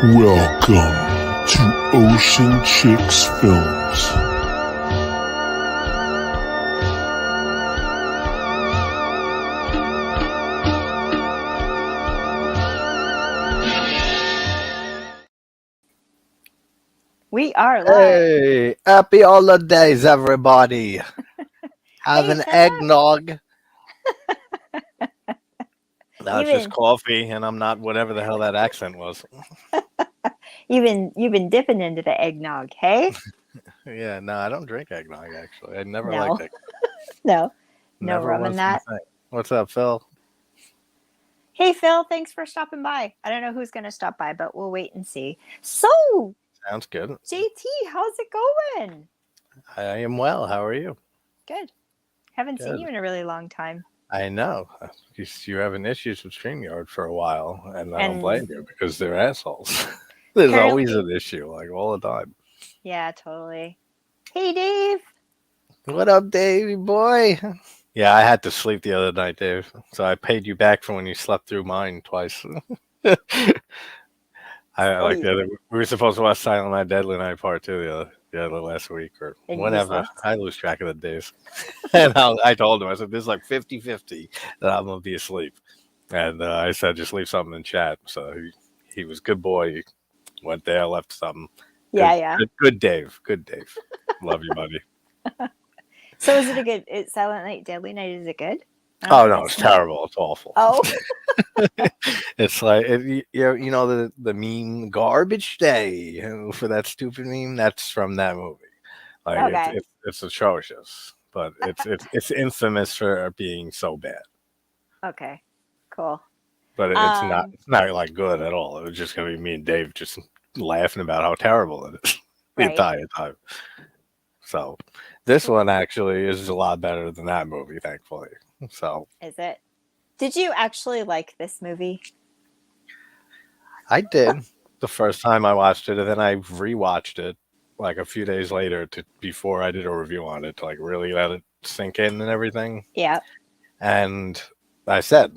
Welcome to Ocean Chicks Films. We are live. Hey, happy holidays, everybody. Have an Philip. eggnog. No, it's just Even- coffee, and I'm not whatever the hell that accent was. You've been dipping into the eggnog, hey? Yeah, no, I don't drink eggnog, actually. I never No. liked it. No Never rum was in my that. thing. What's up, Phil? Hey Phil, thanks for stopping by. I don't know who's gonna stop by, but we'll wait and see. So, Sounds good. JT, how's it going? I am well. How are you? Good. Haven't seen Good. you in a really long time. I know. You're having issues with StreamYard for a while, and I don't And- blame you because they're assholes. There's always Currently- an issue, like all the time. Yeah, totally. Hey Dave. What up, Davey boy? Yeah, I had to sleep the other night, Dave. So I paid you back for when you slept through mine twice. We were supposed to watch Silent Night, Deadly Night Part 2 the other last week or And you whenever. slept. I lose track of the days. And I told him, I said, there's like 50-50 that I'm going to be asleep. And I said, just leave something in chat. So he was a good boy. He went there, left something. Yeah. Good Dave. Good Dave. Love you, buddy. So is it a good Silent Night, Deadly Night, is it good? Oh, no, it's terrible. It's awful. Oh. It's like you know the meme "Garbage Day" for that stupid meme. That's from that movie. Like Okay. it's atrocious, but it's infamous for being so bad. Okay. Cool. But it's not like good at all. It was just gonna be me and Dave just laughing about how terrible it is the Right. entire time. So this one actually is a lot better than that movie, thankfully. So Is it? Did you actually like this movie? I did the first time I watched it, and then I rewatched it like a few days later before I did a review on it to like really let it sink in and everything. Yeah. And I said,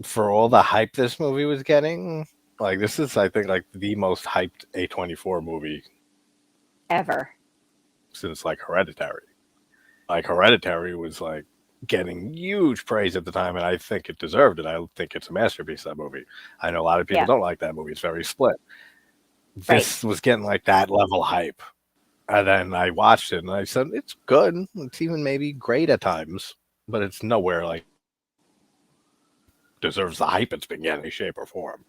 for all the hype this movie was getting, like this is I think like the most hyped A24 movie Ever. since like Hereditary. Like Hereditary was like getting huge praise at the time, and I think it deserved it. I think it's a masterpiece, that movie. I know a lot of people don't like that movie. It's very split. This was getting like that level hype. And then I watched it and I said, it's good. It's even maybe great at times, but it's nowhere like deserves the hype it's been getting in any shape or form.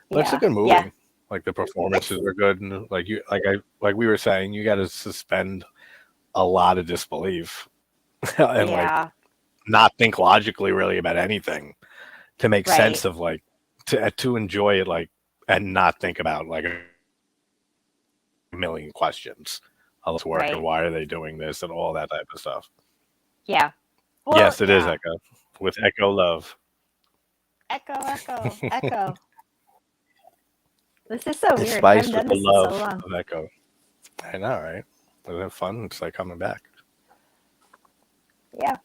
But it's a good movie. Yeah. Like the performances are good, and like we were saying, you got to suspend a lot of disbelief and like not think logically really about anything to make sense of like to enjoy it, like, and not think about like a million questions. How this work and why are they doing this and all that type of stuff. Yeah. Well, yes, it is Echo with Echo Love. Echo. This is so weird. Spice I've done with the this love in so long. of Echo. I know, right? Isn't it fun? It's like coming back. Yeah.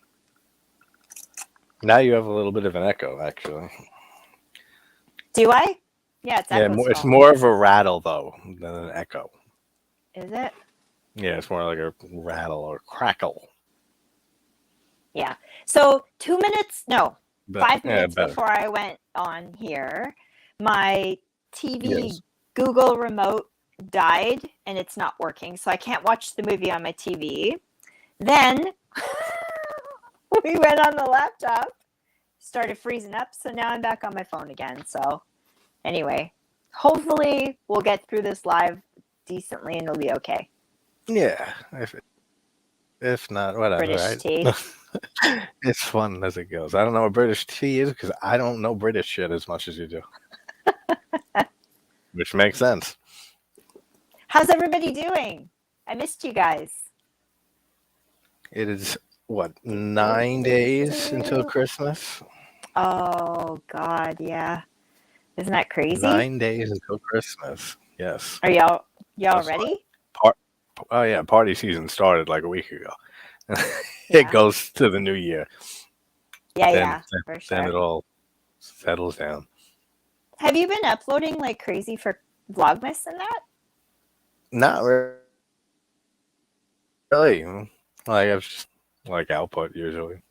Now you have a little bit of an echo, actually. Do I? Yeah, it's more of a rattle though than an echo. Is it? Yeah, it's more like a rattle or crackle. Yeah. So 2 minutes? No, 5 minutes better. before I went on here, my TV Google remote died and it's not working, so I can't watch the movie on my TV. Then we went on the laptop, started freezing up, so now I'm back on my phone again. So anyway, hopefully we'll get through this live decently and it'll be okay. Yeah, if not, whatever. British tea. It's fun as it goes. I don't know what British tea is because I don't know British shit as much as you do. Which makes sense. How's everybody doing? I missed you guys. It is, 9 days until Christmas? Oh, God, yeah. Isn't that crazy? 9 days until Christmas, yes. Are y'all ready? Oh, yeah, party season started like a week ago. It goes to the new year. Yeah, for sure. Then it all settles down. Have you been uploading like crazy for Vlogmas in that? Not really. Like it's just like output usually.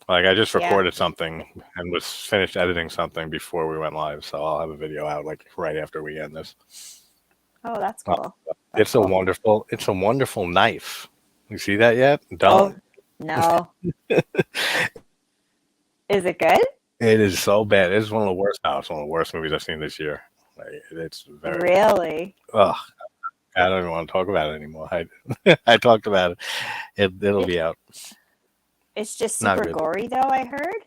Like I just Yeah. recorded something and was finished editing something before we went live, so I'll have a video out like right after we end this. Oh, that's cool. It's a wonderful knife. You see that yet? Oh, Don't. no. Is it good? It is so bad. It's one of the worst. No, it's one of the worst movies I've seen this year. Like, it's very. Really? Ugh, I don't even want to talk about it anymore. I talked about it. It'll be out. It's just Not super good. gory, though, I heard.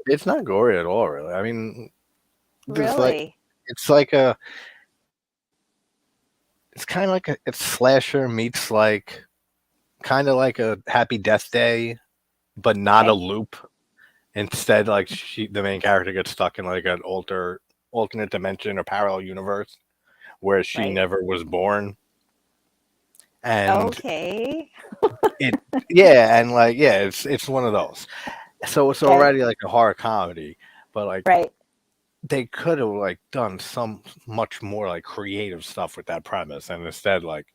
It's not gory at all, really. I mean, Really? it's like a. It's kind of like it's slasher meets like, kind of like a Happy Death Day, but not a loop. Instead, like the main character gets stuck in like an alternate dimension or parallel universe where she never was born. And okay. it's one of those. So it's already like a horror comedy, but like they could have like done some much more like creative stuff with that premise, and instead like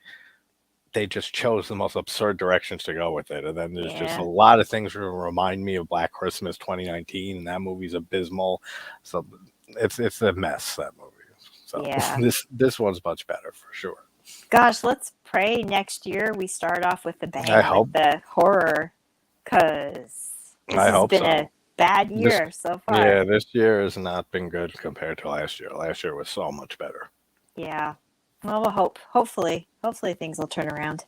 they just chose the most absurd directions to go with it. And then there's just a lot of things that remind me of Black Christmas 2019, and that movie's abysmal. So it's a mess, that movie. So this one's much better for sure. Gosh, let's pray next year we start off with the bang with the horror, because this has been a bad year so far. Yeah, this year has not been good compared to last year. Last year was so much better. Yeah. Well, we'll hopefully things will turn around.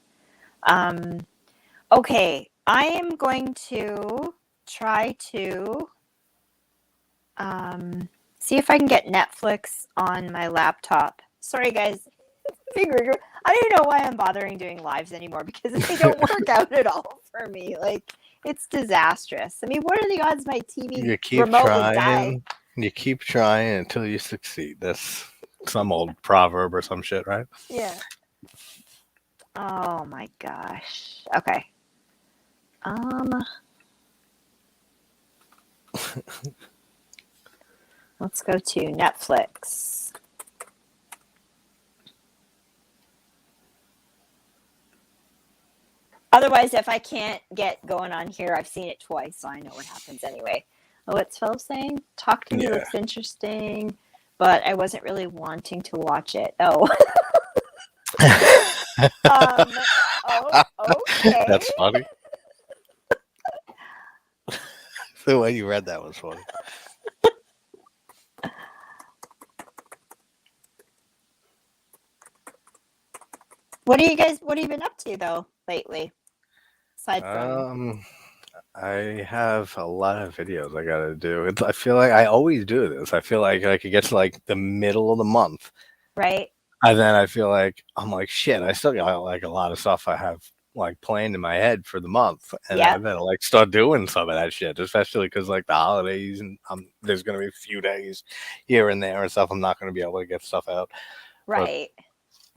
Okay, I am going to try to see if I can get Netflix on my laptop. Sorry, guys. I don't even know why I'm bothering doing lives anymore, because they don't work out at all for me. Like, it's disastrous. I mean, what are the odds my TV remote would die? You keep trying until you succeed. That's some old proverb or some shit, right? Yeah. Oh my gosh. Okay. Let's go to Netflix. Otherwise, if I can't get going on here, I've seen it twice, so I know what happens anyway. Oh, what's Phil saying? Talk to me looks interesting, but I wasn't really wanting to watch it. Oh. Okay. That's funny. The way you read that was funny. What have you been up to though lately? Aside from I have a lot of videos I gotta do. I feel like I always do this. I feel like it gets to like the middle of the month. Right. And then I feel like I'm like, shit, I still got like a lot of stuff I have like planned in my head for the month. And I better like start doing some of that shit, especially because like the holidays and there's gonna be a few days here and there and stuff. I'm not gonna be able to get stuff out. Right.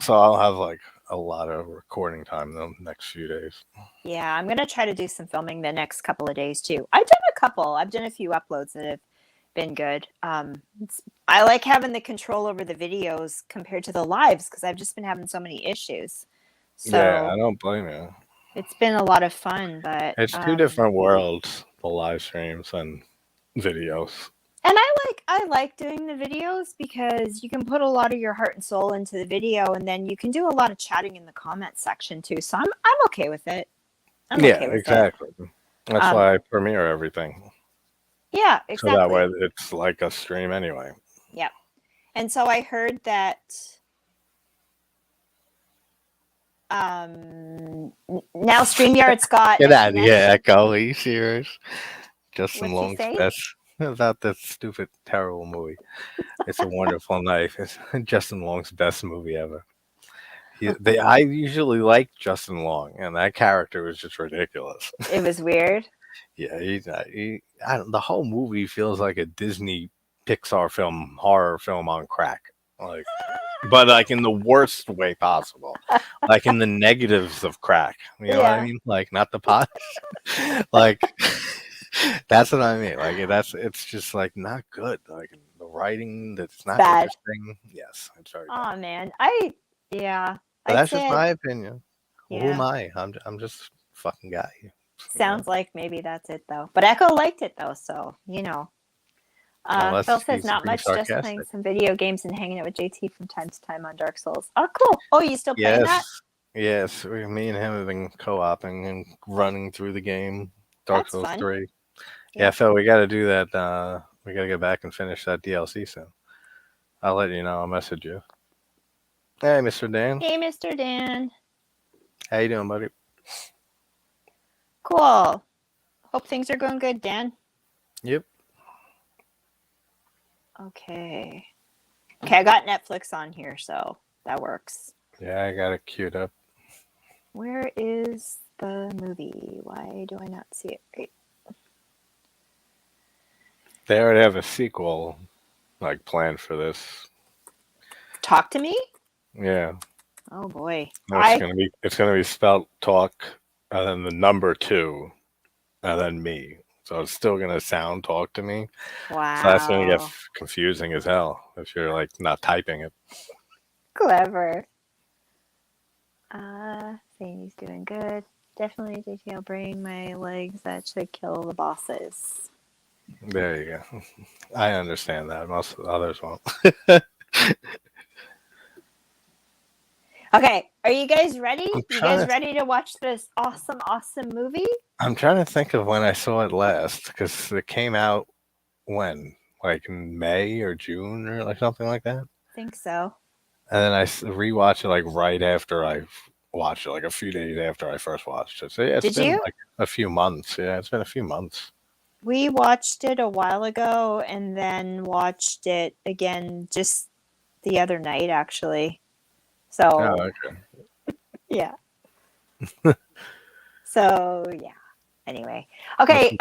So I'll have like a lot of recording time the next few days. Yeah, I'm gonna try to do some filming the next couple of days too. I've done a few uploads that have been good. I like having the control over the videos compared to the lives, because I've just been having so many issues. So yeah, I don't blame you. It's been a lot of fun, but it's two different worlds, the live streams and videos. And I like doing the videos because you can put a lot of your heart and soul into the video, and then you can do a lot of chatting in the comment section too. So I'm okay with it. Exactly. That's why I premiere everything. Yeah, exactly. So that way it's like a stream anyway. Yep. And so I heard that now StreamYard's got Get out of here, Echo. Are you serious? Justin Long's say? best about that stupid, terrible movie. It's a Wonderful Knife. It's Justin Long's best movie ever. I usually like Justin Long, and that character was just ridiculous. It was weird. Yeah, the whole movie feels like a Disney Pixar film, horror film on crack. Like, but like in the worst way possible, like in the negatives of crack. You know what I mean? Like not the pot. Like that's what I mean. Like it's just like not good. Like the writing that's not bad. interesting. Yes, it's very Oh bad. man, yeah, But I'd that's just say my opinion. Who am yeah. I? I'm just a fucking guy. Sounds like maybe that's it though. But Echo liked it though, so Unless Phil says he's not being much, just playing sarcastic. some video games and hanging out with JT from time to time on Dark Souls. Oh, cool. Oh, you still playing that? Yes. Me and him have been co-oping and running through the game. Dark That's Souls fun. 3. Yeah. Yeah, Phil, we got to do that. We got to get back and finish that DLC soon. I'll let you know. I'll message you. Hey, Mr. Dan. Hey, Mr. Dan. How you doing, buddy? Cool. Hope things are going good, Dan. Yep. Okay, I got Netflix on here, so that works. Yeah, I got it queued up. Where is the movie? Why do I not see it right? They already have a sequel, like, planned for this. Talk to Me? Yeah. Oh boy. It's gonna be spelled talk, and then the number 2, and then me. So it's still gonna sound talk to me. Wow. So that's gonna get confusing as hell if you're like not typing it. Clever. Saying he's doing good. Definitely detail bring my legs that should kill the bosses. There you go. I understand that. Most others won't. Okay, are you guys ready? I'm You trying guys to- ready to watch this awesome movie? I'm trying to think of when I saw it last because it came out when, like in May or June or like something like that. I think so. And then I rewatched it like right after I watched it, like a few days after I first watched it. So yeah, Did you? like a few months. Yeah, it's been a few months. We watched it a while ago and then watched it again just the other night, actually. So, Oh, okay. yeah. So, yeah. Anyway. Okay,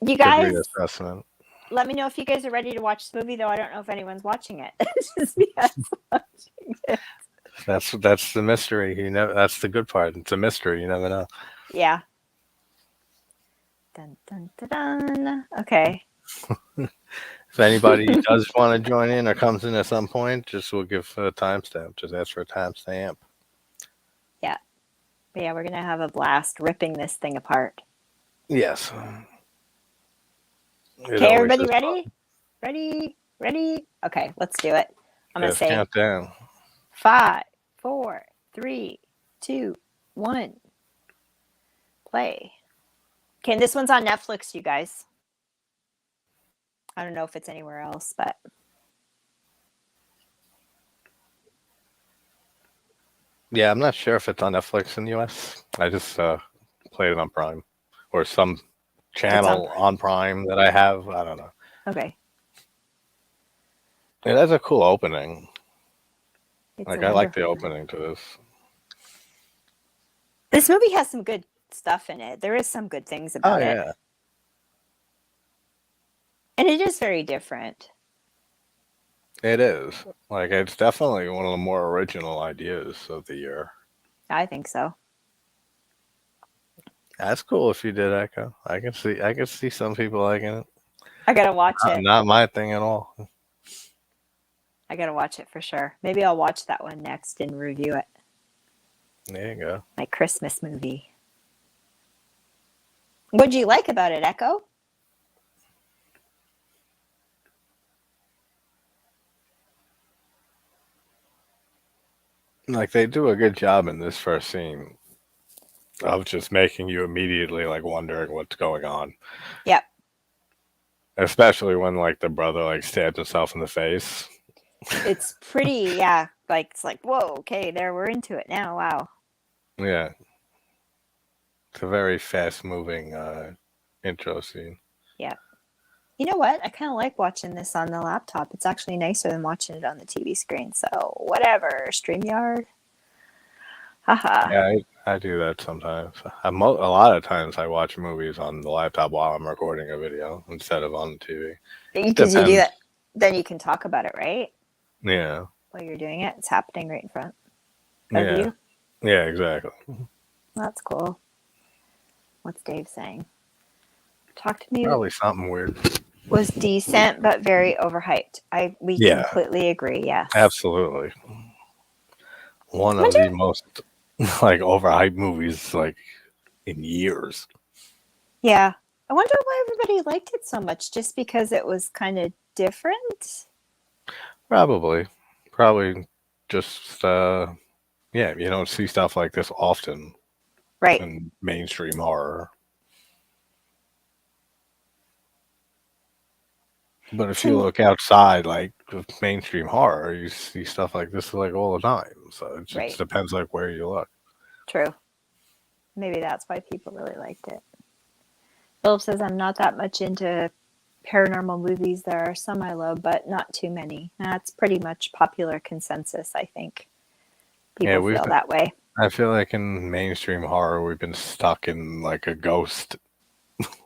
you guys, Good reassessment. let me know if you guys are ready to watch this movie, though I don't know if anyone's watching it. Just because watching it. That's the mystery. That's the good part. It's a mystery. You never know. Yeah. Dun, dun, dun, dun. Okay. If anybody does want to join in or comes in at some point, we'll give a timestamp. Just ask for a timestamp. Yeah. But yeah, we're going to have a blast ripping this thing apart. Yes. Okay, everybody ready? Ready? Okay, let's do it. I'm going to say count down. 5, 4, 3, 2, 1. Play. Okay, and this one's on Netflix, you guys. I don't know if it's anywhere else, but yeah, I'm not sure if it's on Netflix in the US. I just played it on Prime or some channel on Prime that I have. I don't know. Okay. It has a cool opening. It's I like the opening to this. This movie has some good stuff in it. There is some good things about it. Yeah. And it is very different. It is. Like, it's definitely one of the more original ideas of the year. I think so. That's cool if you did, Echo. I can see some people liking it. I gotta watch it. Not my thing at all. I gotta watch it for sure. Maybe I'll watch that one next and review it. There you go. My Christmas movie. What'd you like about it, Echo? Like, they do a good job in this first scene of just making you immediately like wondering what's going on. Yep. Especially when like the brother like stabs himself in the face. It's pretty, yeah. Like it's like, whoa, okay, there we're into it now. Wow. Yeah. It's a very fast moving intro scene. Yeah. You know what? I kind of like watching this on the laptop. It's actually nicer than watching it on the TV screen. So whatever. StreamYard. Haha. Yeah, I do that sometimes. A lot of times I watch movies on the laptop while I'm recording a video instead of on the TV. Because you do that, then you can talk about it, right? Yeah. While you're doing it, it's happening right in front of you. Yeah, exactly. That's cool. What's Dave saying? Talk to me. Probably something weird. was decent but very overhyped. We Yeah, completely agree. Yes. absolutely. One I of wonder. the most like overhyped movies like in years. Yeah. I wonder why everybody liked it so much. Just because it was kind of different. Probably just yeah, you don't see stuff like this often Right. in mainstream horror. But if you To look outside, like of mainstream horror, you see stuff like this like all the time. So it just right. depends like where you look. True. Maybe that's why people really liked it. Philip says I'm not that much into paranormal movies. There are some I love, but not too many. That's pretty much popular consensus, I think. Yeah, People feel that way. I feel like in mainstream horror, we've been stuck in like a ghost,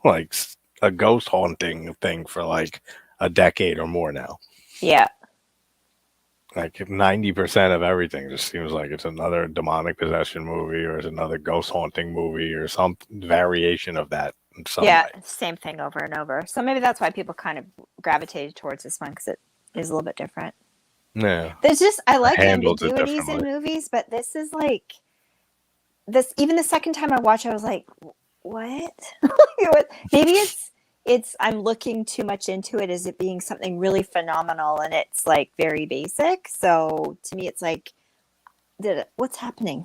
like a ghost haunting thing for like a decade or more now. Yeah. Like 90% of everything just seems like it's another demonic possession movie or it's another ghost haunting movie or some variation of that in some Yeah. way. Same thing over and over. So maybe that's why people kind of gravitated towards this one because it is a little bit different. Yeah. There's just, I like Handled it ambiguities in differently. movies, but this is like, this, even the second time I watched, I was like, what? Maybe it's I'm looking too much into it as it being something really phenomenal and it's like very basic. So to me, it's like, what's happening?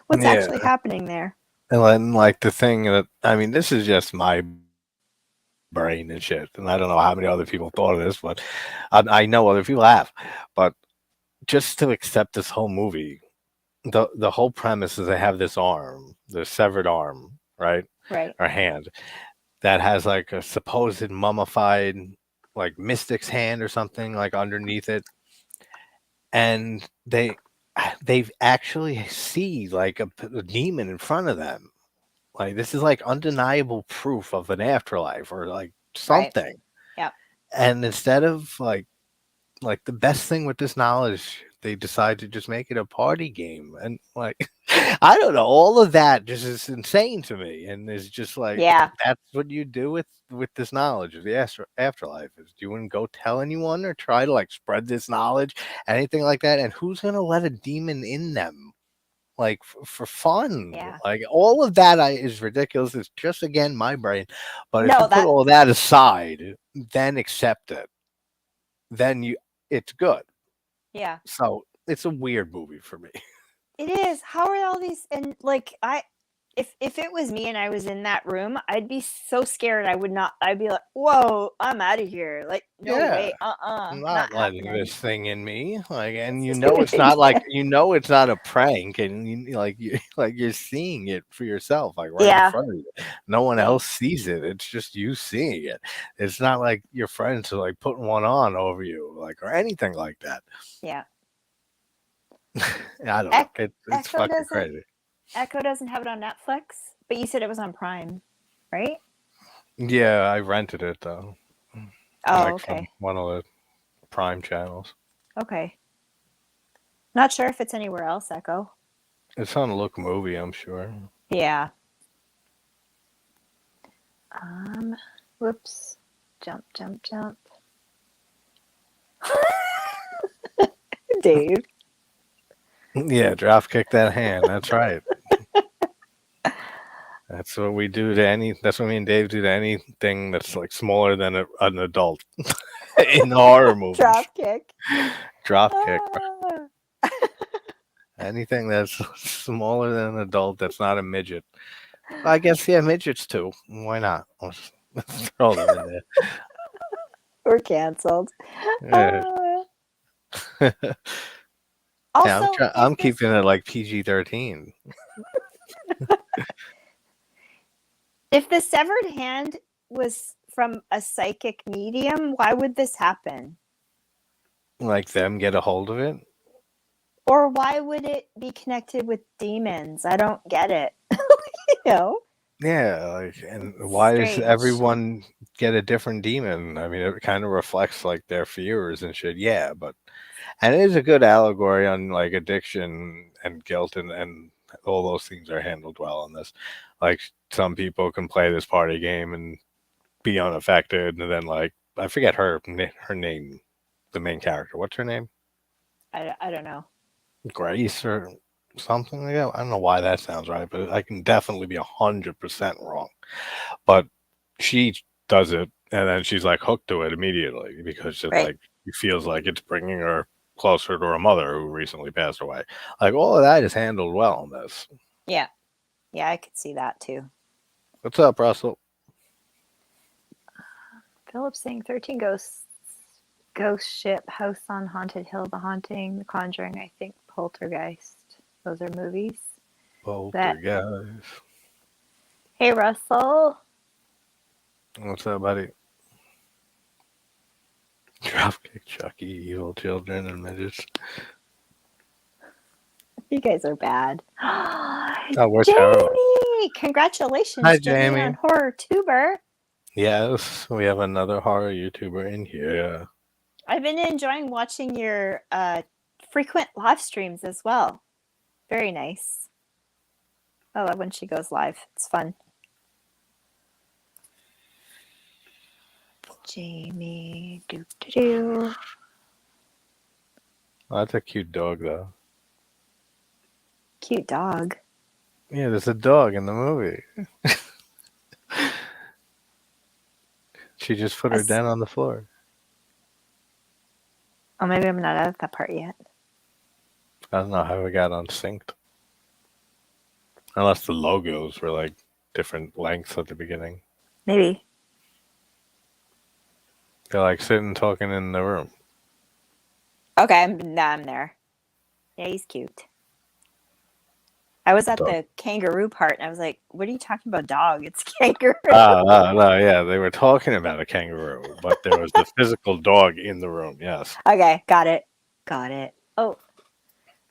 What's Yeah. actually happening there? And then like the thing that, I mean, this is just my brain and shit. And I don't know how many other people thought of this, but I know other people have. But just to accept this whole movie, the whole premise is they have this arm, the severed arm, right? Right. Or hand that has like a supposed mummified like mystic's hand or something like underneath it. And they've actually see like a demon in front of them. Like this is like undeniable proof of an afterlife or like Right. something. Yep. And instead of like the best thing with this knowledge, they decide to just make it a party game. And like I don't know, all of that just is insane to me. And it's just like Yeah. that's what you do with this knowledge of the afterlife is you wouldn't go tell anyone or try to like spread this knowledge, anything like that. And who's gonna let a demon in them? Like for fun, Yeah. like all of that is ridiculous. It's just again my brain, but if you No, put that all that aside, then accept it. Then it's good. yeah. So it's a weird movie for me. It is. How are all these and like if it was me and I was in that room, I'd be so scared I would not I'd be like, "Whoa, I'm out of here." Like, no Yeah, way. I'm Not not letting happening. this thing in me. Like, and This you is know gonna it's make me not like scared. it's not a prank, and you like you like you're seeing it for yourself, like right in Yeah. front of you. No one Yeah. else sees it. It's just you seeing it. It's not like your friends are like putting one on over you, like or anything like that. Yeah. I don't know. It's Echo fucking doesn't crazy. Echo doesn't have it on Netflix, but you said it was on Prime, right? Yeah, I rented it though, Oh, like from okay. one of the Prime channels. Okay. Not sure if it's anywhere else, Echo. It's on Look Movie, I'm sure. Yeah. Whoops. Jump, jump, jump. Dave. Yeah, drop kick that hand. That's right. That's what we do to any. That's what me and Dave do to anything that's like smaller than an adult in horror movies. Drop kick. Drop kick. Ah. Anything that's smaller than an adult that's not a midget. I guess yeah, midgets too. Why not? Let's throw them in We're canceled. there. Yeah, Also, I'm keeping it like PG-13. if the severed hand was from a psychic medium, why would this happen? Like them get a hold of it. Or why would it be connected with demons? I don't get it. You know? Yeah, like, and why does Strange. everyone get a different demon? I mean, it kind of reflects like their fears and shit. Yeah, but and it is a good allegory on like addiction and guilt and all those things are handled well in this. Like some people can play this party game and be unaffected, and then like I forget her name, the main character. What's her name? I don't know. Grace or something like that. I don't know why that sounds right, but I can definitely be 100% wrong. But she does it, and then she's like hooked to it immediately because it Right. like she feels like it's bringing her closer to her mother who recently passed away. Like all of that is handled well in this. Yeah. Yeah, I could see that too. What's up, Russell? Philip saying 13 Ghosts, Ghost Ship, House on Haunted Hill, The Haunting, The Conjuring, I think Poltergeist. Those are movies. Poltergeist. Hey, Russell. What's up, buddy? Dropkick Chucky, Evil Children, and Midgets. You guys are bad. Oh, we're Jamie! terrible. Congratulations, Hi, Jamie, Jamie. on Horror Tuber. Yes, we have another horror YouTuber in here. I've been enjoying watching your frequent live streams as well. Very nice. I love when she goes live. It's fun. Jamie, do. Oh, that's a cute dog, though. Cute dog. Yeah, there's a dog in the movie. She just put her down on the floor. Oh, maybe I'm not out of that part yet. I don't know how we got unsynced. Unless the logos were like different lengths at the beginning. Maybe. They're like sitting talking in the room. Okay, now I'm there. Yeah, he's cute. I was at the kangaroo part, and I was like, what are you talking about, dog? It's kangaroo. No, yeah. They were talking about a kangaroo, but there was the physical dog in the room, yes. Okay, got it. Oh,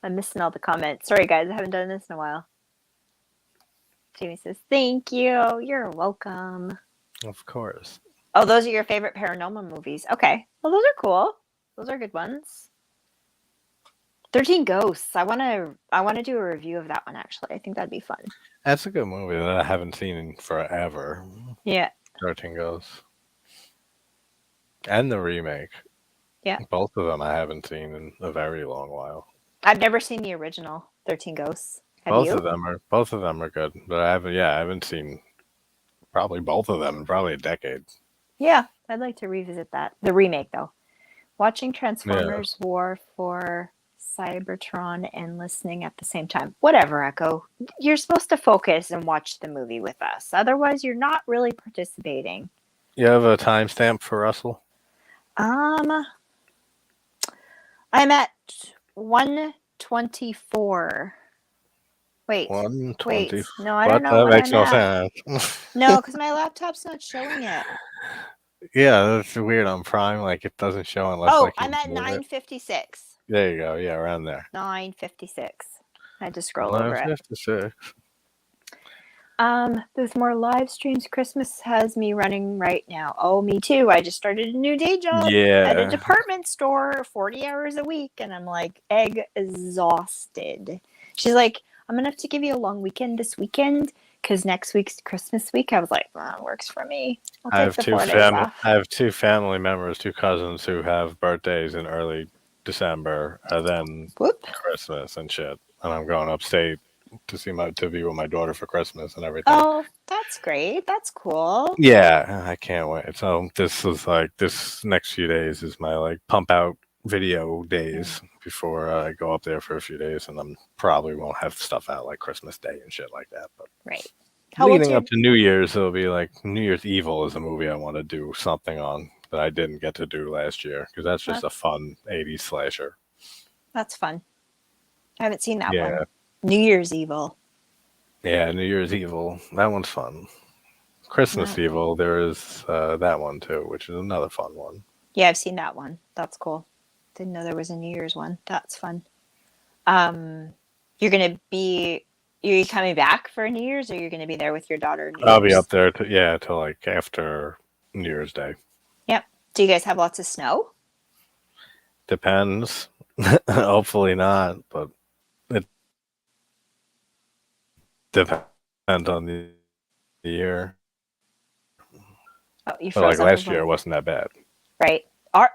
I'm missing all the comments. Sorry, guys. I haven't done this in a while. Jamie says, thank you. You're welcome. Of course. Oh, those are your favorite paranormal movies. Okay. Well, those are cool. Those are good ones. 13 Ghosts. I want to do a review of that one, actually. I think that'd be fun. That's a good movie that I haven't seen in forever. Yeah. 13 Ghosts. And the remake. Yeah. Both of them I haven't seen in a very long while. I've never seen the original 13 Ghosts. Have Both you? of them are good, but I haven't seen probably both of them in probably a decade. Yeah, I'd like to revisit that. The remake, though. Watching Transformers War for Cybertron and listening at the same time. Whatever, Echo. You're supposed to focus and watch the movie with us. Otherwise, you're not really participating. You have a timestamp for Russell? I'm at 124. Wait. 120. Wait. No, I don't know. That what makes I'm no at. sense. No, because my laptop's not showing it. Yeah, that's weird on Prime. Like it doesn't show unless. Oh, like, I'm at 9:56. There you go. Yeah, around there. 9:56. I had to scroll over it. 9:56. There's more live streams. Christmas has me running right now. Oh, me too. I just started a new day job at a department store, 40 hours a week, and I'm like exhausted. She's like, I'm gonna have to give you a long weekend this weekend because next week's Christmas week. I was like, that works for me. I have two family members, two cousins who have birthdays in early December, and then Christmas and shit. And I'm going upstate to be with my daughter for Christmas and everything. Oh, that's great. That's cool. Yeah, I can't wait. So this next few days is my like pump out video days before I go up there for a few days, and I'm probably won't have stuff out like Christmas Day and shit like that. But right. Leading up to New Year's, it'll be like New Year's Evil is a movie I want to do something on that I didn't get to do last year because that's just a fun 80s slasher. That's fun. I haven't seen that one. New Year's Evil. Yeah, New Year's Evil. That one's fun. Christmas Evil, there is that one too, which is another fun one. Yeah, I've seen that one. That's cool. Didn't know there was a New Year's one. That's fun. You're you coming back for New Year's, or you're gonna be there with your daughter? I'll be up there till like after New Year's Day. Yep. Do you guys have lots of snow? Depends. Hopefully not, but it depends on the year. Oh, you But like froze up last again. year, it wasn't that bad. Right.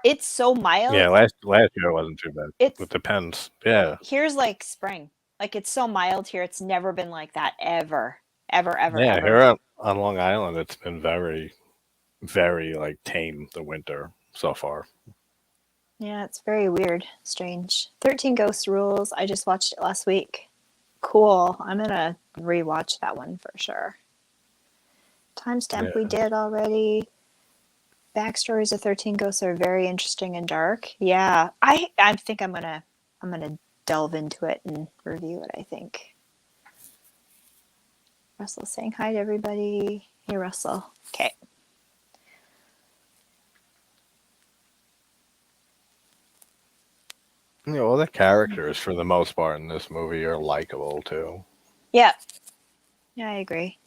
It's so mild. Yeah, last year it wasn't too bad. It's It depends. Yeah. Here's like spring. Like it's so mild here. It's never been like that ever, ever, ever, Yeah, ever. here on Long Island, it's been very, very like tame the winter so far. Yeah, it's very weird, strange. 13 Ghost Rules. I just watched it last week. Cool. I'm gonna rewatch that one for sure. Timestamp we did already. Backstories of 13 Ghosts are very interesting and dark. Yeah, I think I'm gonna delve into it and review it. I think. Russell's saying hi to everybody. Hey, Russell. Okay. Yeah, well, the characters for the most part in this movie are likable too. Yeah. Yeah, I agree.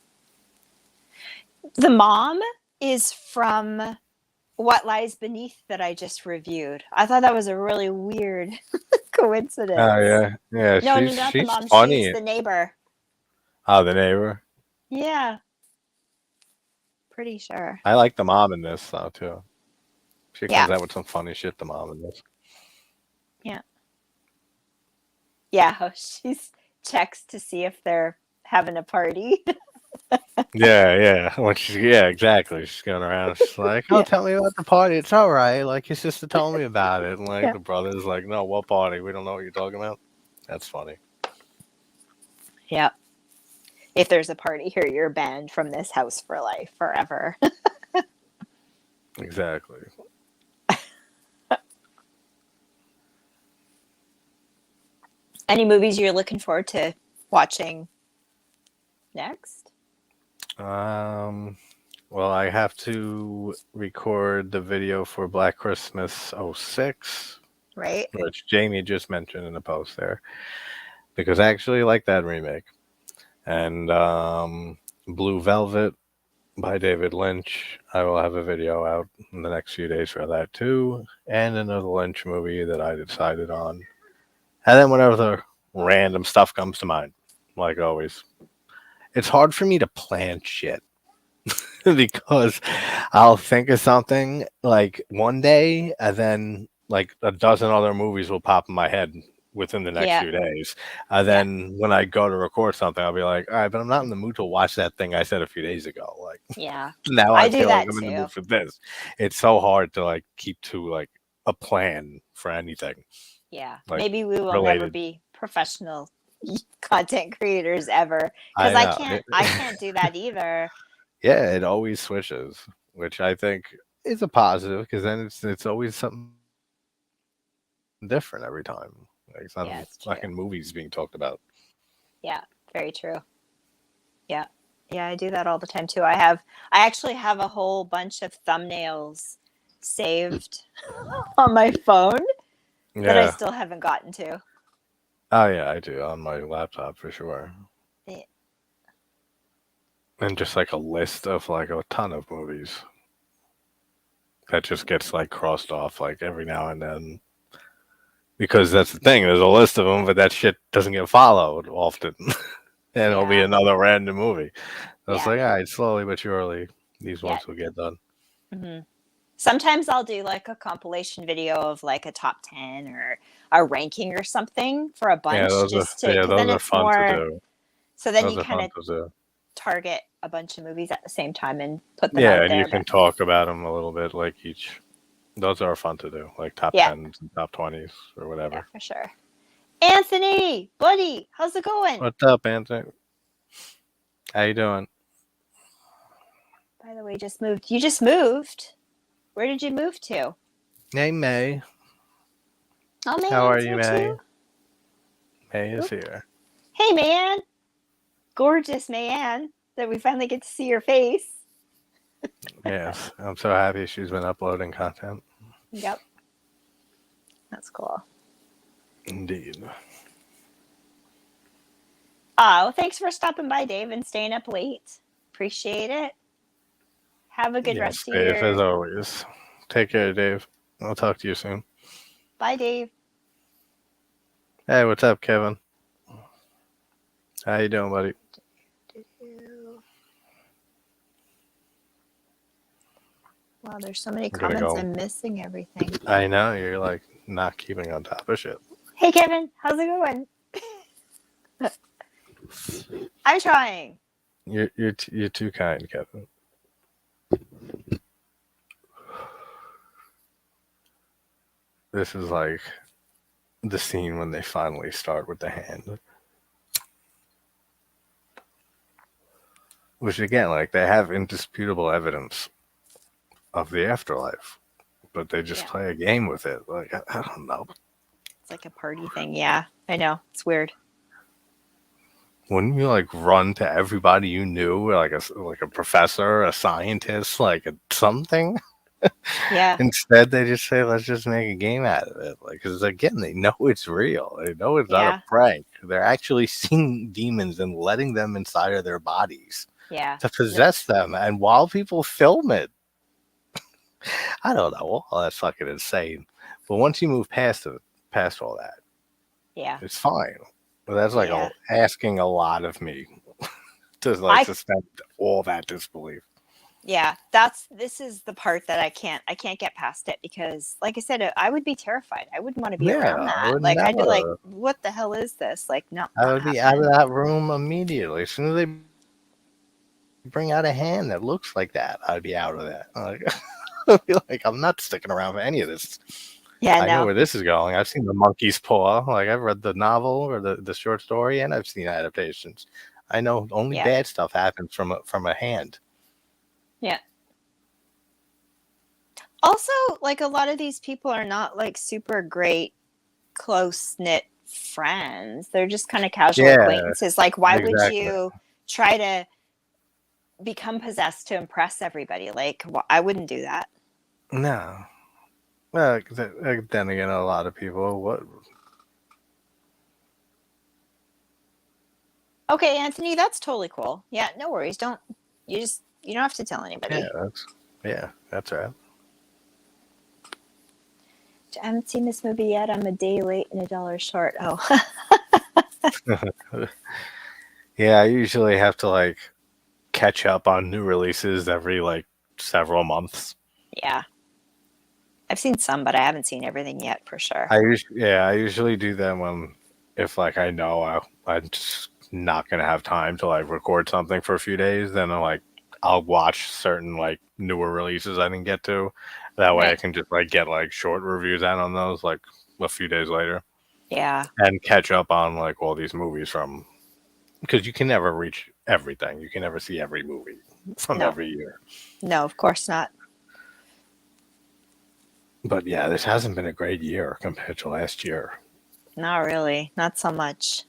The mom is from What Lies Beneath that I just reviewed. I thought that was a really weird coincidence. Oh yeah, yeah. No, she's not the mom. funny. She's the neighbor. Oh, the neighbor. Yeah. Pretty sure. I like the mom in this though too. She Yeah. comes out with some funny shit. The mom in this. Yeah. Yeah. How she's checks to see if they're having a party. Yeah. Exactly. She's going around. She's like, "Oh, Yeah. tell me about the party. It's all right. Like your sister told me about it." And like Yeah. the brother's like, "No, what party? We don't know what you're talking about." That's funny. Yeah. If there's a party here, you're banned from this house for life, forever. Exactly. Any movies you're looking forward to watching next? Well, I have to record the video for Black Christmas '06, Right? which Jamie just mentioned in the post there, because I actually like that remake. And Blue Velvet by David Lynch, I will have a video out in the next few days for that too, and another Lynch movie that I decided on. And then whenever the random stuff comes to mind, like always. It's hard for me to plan shit because I'll think of something like one day and then like a dozen other movies will pop in my head within the next few days. And then when I go to record something, I'll be like, all right, but I'm not in the mood to watch that thing I said a few days ago. Like, now I feel like I'm in the mood for this. It's so hard to like keep to like a plan for anything. Yeah. Like, maybe we will never be professional content creators ever, because I can't do that either. Yeah, it always switches, which I think is a positive because then it's always something different every time. Like it's not fucking movies being talked about. Yeah, very true. Yeah. Yeah, I do that all the time too. I actually have a whole bunch of thumbnails saved on my phone that I still haven't gotten to. Oh yeah, I do on my laptop for sure. Yeah. And just like a list of like a ton of movies that just gets like crossed off like every now and then. Because that's the thing, there's a list of them, but that shit doesn't get followed often. And it'll be another random movie. So it's like, all right, slowly but surely, these ones will get done. Mm-hmm. Sometimes I'll do like a compilation video of like a top 10 or a ranking or something for a bunch. Those are fun to do. So then you kind of target a bunch of movies at the same time and put them out there. Yeah, and you can talk about them a little bit, like each. Those are fun to do, like top 10s and top 20s or whatever. Yeah, for sure. Anthony, buddy, how's it going? What's up, Anthony? How you doing? By the way, you just moved. Where did you move to? Hey, May. Oh, man. How are you, May? Too? May is here. Hey, man. Gorgeous man that we finally get to see your face. Yes, I'm so happy she's been uploading content. Yep. That's cool. Indeed. Oh, thanks for stopping by, Dave, and staying up late. Appreciate it. Have a good rest of your... Dave, as always. Take care, Dave. I'll talk to you soon. Bye, Dave. Hey, what's up, Kevin? How you doing, buddy? Wow, there's so many I'm gonna comments. go. I'm missing everything. I know you're like not keeping on top of shit. Hey, Kevin, how's it going? I'm trying. You're too kind, Kevin. This is like the scene when they finally start with the hand. Which again, like they have indisputable evidence of the afterlife, but they just play a game with it. Like I don't know. It's like a party thing. Yeah, I know. It's weird. Wouldn't you like run to everybody you knew, like a professor, a scientist, like something? Yeah. Instead, they just say, "Let's just make a game out of it." Like, because again, they know it's real. They know it's not a prank. They're actually seeing demons and letting them inside of their bodies. Yeah. To possess them, and while people film it, I don't know. Well, that's fucking insane. But once you move past all that, it's fine. But that's like asking a lot of me to like suspend all that disbelief. Yeah, this is the part that I can't get past it because, like I said, I would be terrified. I wouldn't want to be around that. Like I'd be like, "What the hell is this?" Like, no, I would be out of that room immediately as soon as they bring out a hand that looks like that. I'd be out of that. Like, I'd be like, I'm not sticking around for any of this. Yeah, I know where this is going. I've seen the monkey's paw. Like I've read the novel or the short story, and I've seen adaptations. I know only bad stuff happens from a hand. Yeah. Also, like a lot of these people are not like super great, close knit friends. They're just kind of casual acquaintances. Like, why would you try to become possessed to impress everybody? Like, I wouldn't do that. No. Well, then again, a lot of people would. Okay, Anthony, that's totally cool. Yeah, no worries. You don't have to tell anybody. That's right. I haven't seen this movie yet. I'm a day late and $1 short. Oh. Yeah, I usually have to like catch up on new releases every like several months. Yeah. I've seen some, but I haven't seen everything yet for sure. I usually do that if like I know I'm just not gonna have time to like record something for a few days, then I'll watch certain like newer releases I didn't get to. That way I can just like get like short reviews out on those like a few days later. Yeah. And catch up on like all these movies because you can never reach everything. You can never see every movie from every year. No, of course not. But yeah, this hasn't been a great year compared to last year. Not really. Not so much.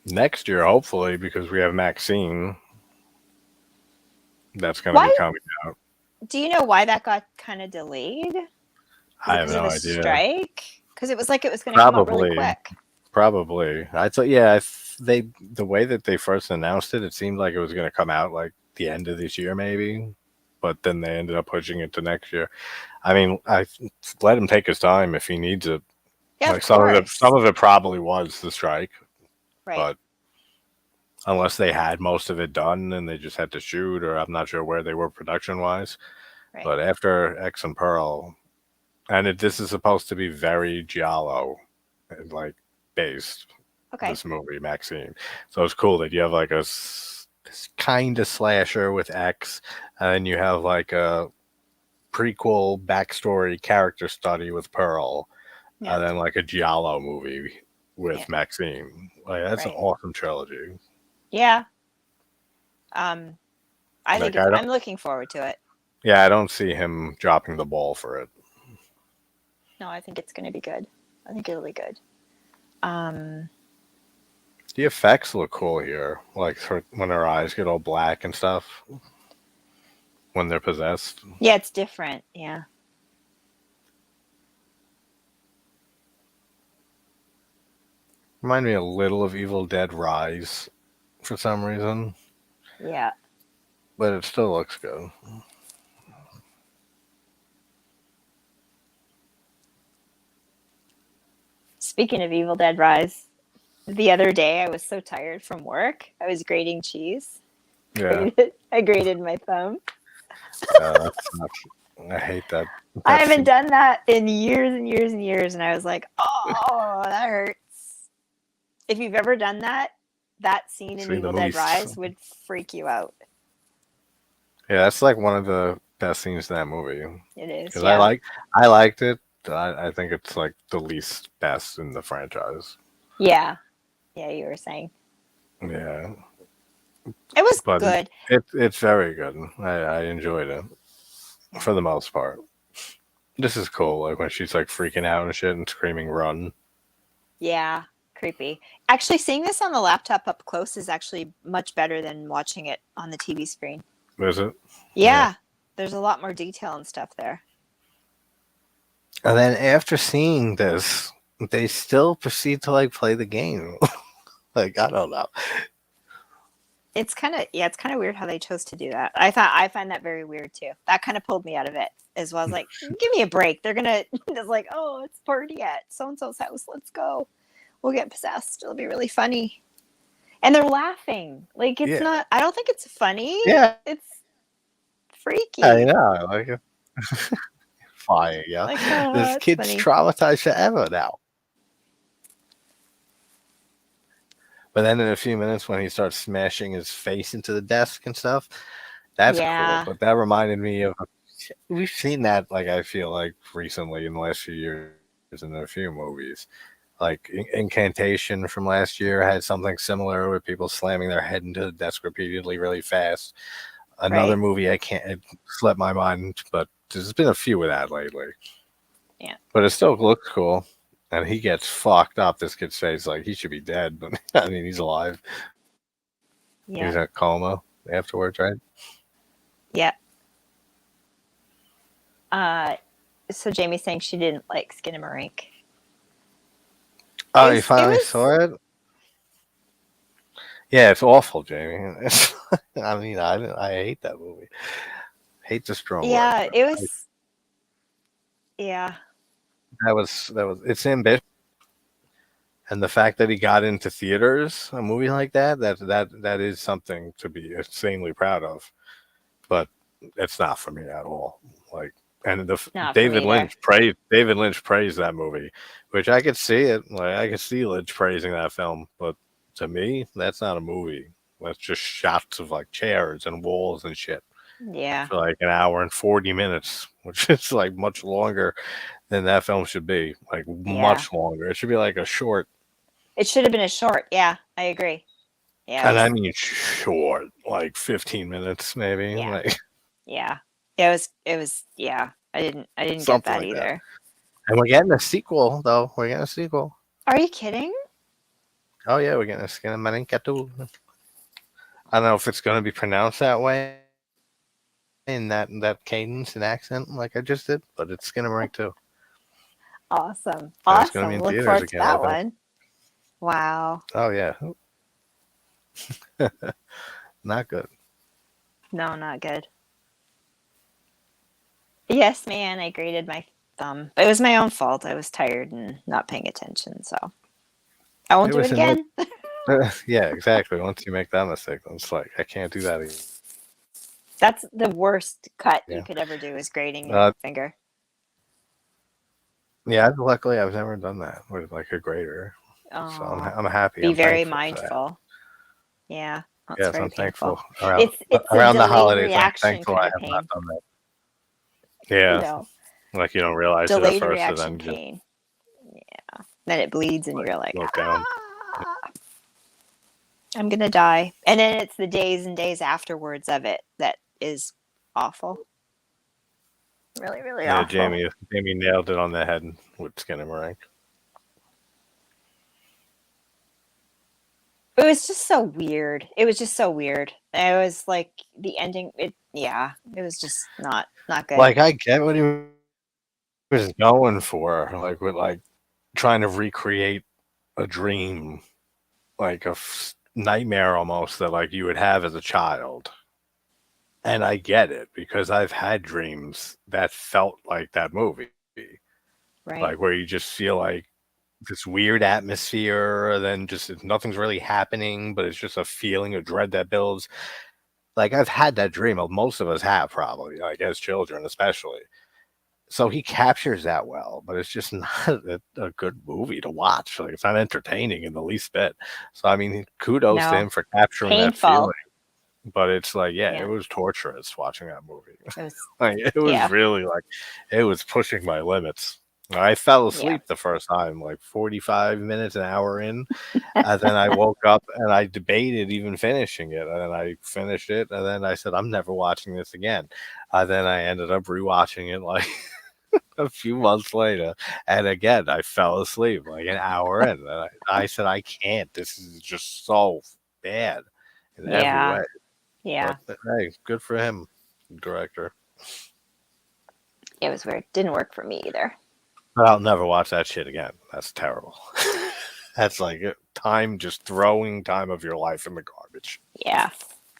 Next year, hopefully, because we have Maxine. That's going to be coming out. Do you know why that got kind of delayed? I have no idea. Strike? Because it was like it was going to come out really quick. Probably. I thought, the way that they first announced it, it seemed like it was going to come out like the end of this year, maybe. But then they ended up pushing it to next year. I mean, I let him take his time if he needs it. Yeah, like some of it probably was the strike, right? But unless they had most of it done and they just had to shoot, or I'm not sure where they were production wise. Right. But after X and Pearl, and this is supposed to be very giallo, like based. Okay. This movie, Maxine. So it's cool that you have like this kind of slasher with X, and then you have like a prequel backstory character study with Pearl, and then like a giallo movie with Maxine. Like that's an awesome trilogy. Yeah. I'm looking forward to it. Yeah, I don't see him dropping the ball for it. No, I think it's going to be good. I think it'll be good. The effects look cool here, like when their eyes get all black and stuff when they're possessed. Yeah, it's different. Yeah. Remind me a little of Evil Dead Rise for some reason. Yeah. But it still looks good. Speaking of Evil Dead Rise, the other day I was so tired from work. I was grating cheese. Yeah. I grated my thumb. That's not, I hate that. I That haven't scene. done that in years and years and years, and I was like, oh, that hurts. If you've ever done that, that scene in See the Evil Dead movies. Rise would freak you out. Yeah, that's like one of the best scenes in that movie. It is, Because yeah. I liked it. I think it's like the least best in the franchise. Yeah. Yeah, you were saying. Yeah, It was but good. it's very good. I enjoyed it for the most part. This is cool, like when she's like freaking out and shit and screaming "run." Yeah, creepy. Actually, seeing this on the laptop up close is actually much better than watching it on the TV screen. Is it? Yeah, there's a lot more detail and stuff there. And then after seeing this, they still proceed to like play the game. Like I don't know. It's kind of weird how they chose to do that. I find that very weird too. That kind of pulled me out of it as well. I was like, give me a break. They're gonna it's like, oh, it's party at so and so's house. Let's go. We'll get possessed. It'll be really funny. And they're laughing. Like it's Yeah, not. I don't think it's funny. yeah, It's freaky. I know. Like fine, yeah. Like, oh, This that's kid's funny. traumatized forever now. But then in a few minutes, when he starts smashing his face into the desk and stuff, that's cool. Yeah. But that reminded me of we've seen that like I feel like recently in the last few years in a few movies. Like Incantation from last year had something similar with people slamming their head into the desk repeatedly, really fast. Another Right. movie I can't it slipped my mind, but there's been a few of that lately. Yeah. But it still looks cool. And he gets fucked up. This kid's face, like he should be dead, but I mean he's alive. Yeah. He's at coma afterwards, right? Yeah. So Jamie's saying she didn't like Skinamarink. Oh, It you finally was saw it? Yeah, it's awful, Jamie. I mean, I hate that movie. Hate the strong word. yeah, it was yeah. That was it's ambitious, and the fact that he got into theaters, a movie like that is something to be insanely proud of. But it's not for me at all. Like, and Not for me David either. Lynch praised that movie, which I could see it. Like I could see Lynch praising that film, but to me, that's not a movie. That's just shots of like chairs and walls and shit Yeah. for like an hour and 40 minutes, which is like much longer than that film should be. Like Yeah. much longer. It should be like a short, It should have been a short. Yeah, I agree. Yeah, it and I was mean short, like 15 minutes maybe, yeah. like Yeah. It was yeah. I didn't get something that like that. either. And we're getting a sequel, though. We're getting a sequel. Are you kidding? Oh yeah, we're getting a Skinamarink too. I don't know if it's going to be pronounced that way in that cadence and accent like I just did, but it's Skinamarink too. Awesome. And it's going to be Awesome. in Look theaters forward to again, I that think. one. Wow. Oh yeah, not good. No, not good. Yes, man, I graded my thumb. But it was my own fault. I was tired and not paying attention, so I won't It do it was in again. yeah, exactly. Once you make that mistake, it's like I can't do that again. That's the worst cut you Yeah. could ever do is grading your finger. Yeah. Luckily, I've never done that with like a grader, so Oh, I'm happy. be I'm very thankful for that. mindful. Yeah, that's Yes, very I'm thankful. painful. Around It's a around the delayed holidays, I'm reaction thankful I kind of have not pain. done that. You Yeah, know, like you don't realize it at delayed first, and reaction then you just pain. Yeah. Then it bleeds and like you're like, look down. ah, I'm gonna die. And then it's the days and days afterwards of it that is awful. Really, really Yeah, awful. Jamie nailed it on the head with Skinamarink. It was just so weird. It was just so weird. It was like the ending. It was just not good. Like I get what he was going for, like with like trying to recreate a dream, like a nightmare almost that like you would have as a child. And I get it because I've had dreams that felt like that movie, Right. like where you just feel like this weird atmosphere, and then just nothing's really happening, but it's just a feeling of dread that builds. like I've had that dream. Most of us have probably, like as children, especially. So he captures that well, but it's just not a good movie to watch. Like it's not entertaining in the least bit. So I mean, kudos to No. him for capturing that Painful. feeling. But it's like, yeah, it Yeah. was torturous watching that movie. It was, Like it was yeah. really like it was pushing my limits. I fell Yeah. asleep the first time, like 45 minutes, an hour in. And then I woke up and I debated even finishing it. And then I finished it. And then I said, I'm never watching this again. Then I ended up rewatching it like a few months later. And again, I fell asleep like an hour in. And I said, I can't. This is just so bad in every Yeah. way. Yeah. But hey, good for him, director. It was weird. Didn't work for me either. But I'll never watch that shit again. That's terrible. That's like time, just throwing time of your life in the garbage. Yeah.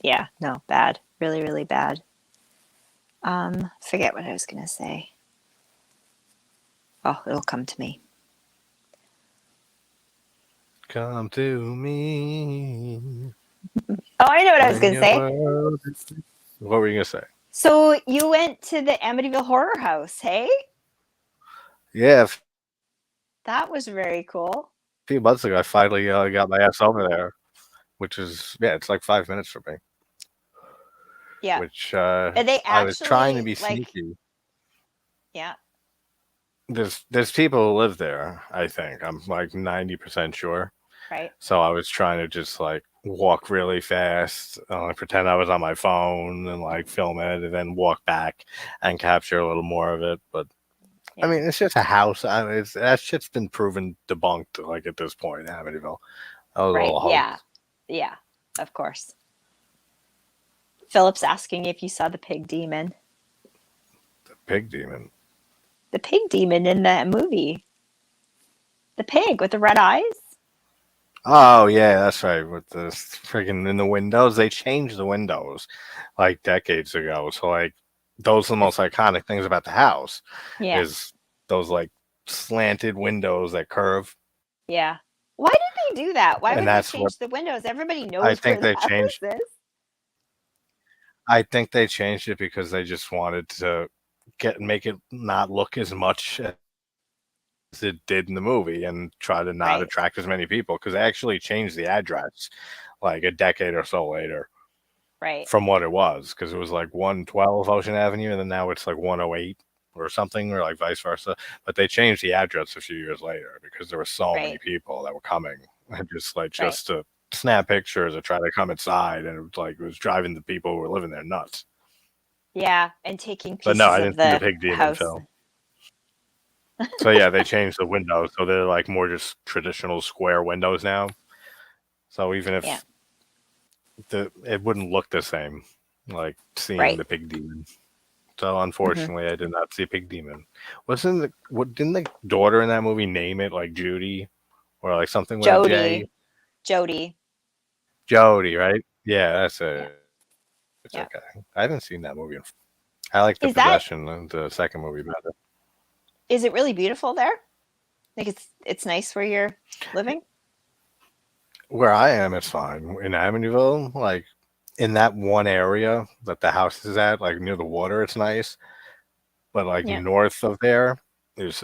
Yeah. No, bad. Really, really bad. Forget what I was gonna say. Oh, it'll come to me. Come to me. Oh, I know what I was gonna say. What were you gonna say? So you went to the Amityville Horror House, hey? Yeah, That was very cool. a few months ago, I finally got my ass over there, which is it's like 5 minutes for me. Yeah. Which And they I was trying to be actually, sneaky. yeah. There's people who live there. I think I'm like 90% sure. Right. So I was trying to just like walk really fast, pretend I was on my phone and like film it, and then walk back and capture a little more of it. But Yeah. I mean, it's just a house. I mean, that shit's been proven debunked like at this point in Amityville. That was Right. all a hoax. Yeah. Yeah. Of course. Philip's asking if you saw the pig demon. The pig demon. The pig demon in that movie. The pig with the red eyes. Oh yeah, that's right. With the freaking in the windows, they changed the windows like decades ago. So like those are the most iconic things about the house Yeah. is those like slanted windows that curve. Yeah. Why did they do that? Why And would they that's change what the windows? Everybody knows I think where they the house changed. is. I think they changed it because they just wanted to make it not look as much as it did in the movie and try to not Right. attract as many people because they actually changed the address like a decade or so later Right. from what it was because it was like 112 Ocean Avenue and then now it's like 108 or something or like vice versa. But they changed the address a few years later because there were so many Right. people that were coming and just Right. to snap pictures or try to come inside, and it was driving the people who were living there nuts. Yeah, and taking But pieces no, I of didn't see the the pig demon house. film. So yeah, they changed the windows, so they're like more just traditional square windows now. So even if Yeah. it wouldn't look the same, like seeing Right. the pig demon. So unfortunately, I did not see Pig Demon. Didn't the daughter in that movie name it like Judy or like something with a J? Jody. Jody, right? Yeah, that's it. Yeah. It's Yeah. okay. I haven't seen that movie. I like the Is that- Possession, the second movie better. Is it really beautiful there? Like it's nice where you're living? Where I am, it's fine. In Amityville, like in that one area that the house is at, like near the water, it's nice. But like Yeah. north of there, it's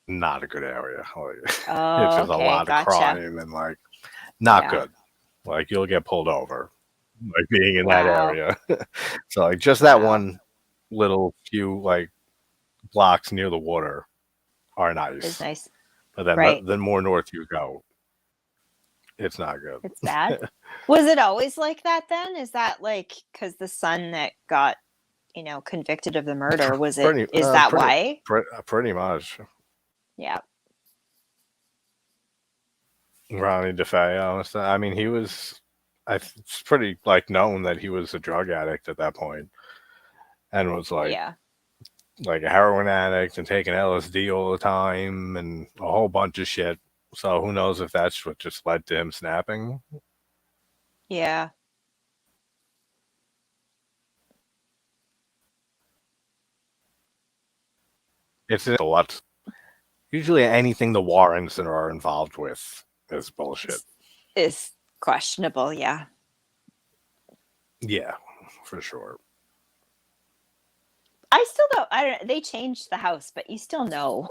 not a good area. Like, Oh, it's just a okay, lot gotcha. of crime and like not Yeah. good. Like you'll get pulled over, like being in Wow. that area. So like just that Wow. one little few like blocks near the water are nice. It's nice. But then Right. the more north you go, it's not good. It's bad. Was it always like that then? Is that like because the son that got, convicted of the murder, was it? Is that why? Pretty much. Yeah. Ronnie DeFeo. I mean, he was. It's pretty like known that he was a drug addict at that point, and was like Yeah. like a heroin addict and taking LSD all the time and a whole bunch of shit. So who knows if that's what just led to him snapping? Yeah. It's a lot. Usually, anything the Warrens are involved with is bullshit. Is questionable. Yeah. Yeah, for sure. I still don't. I don't. They changed the house, but you still know.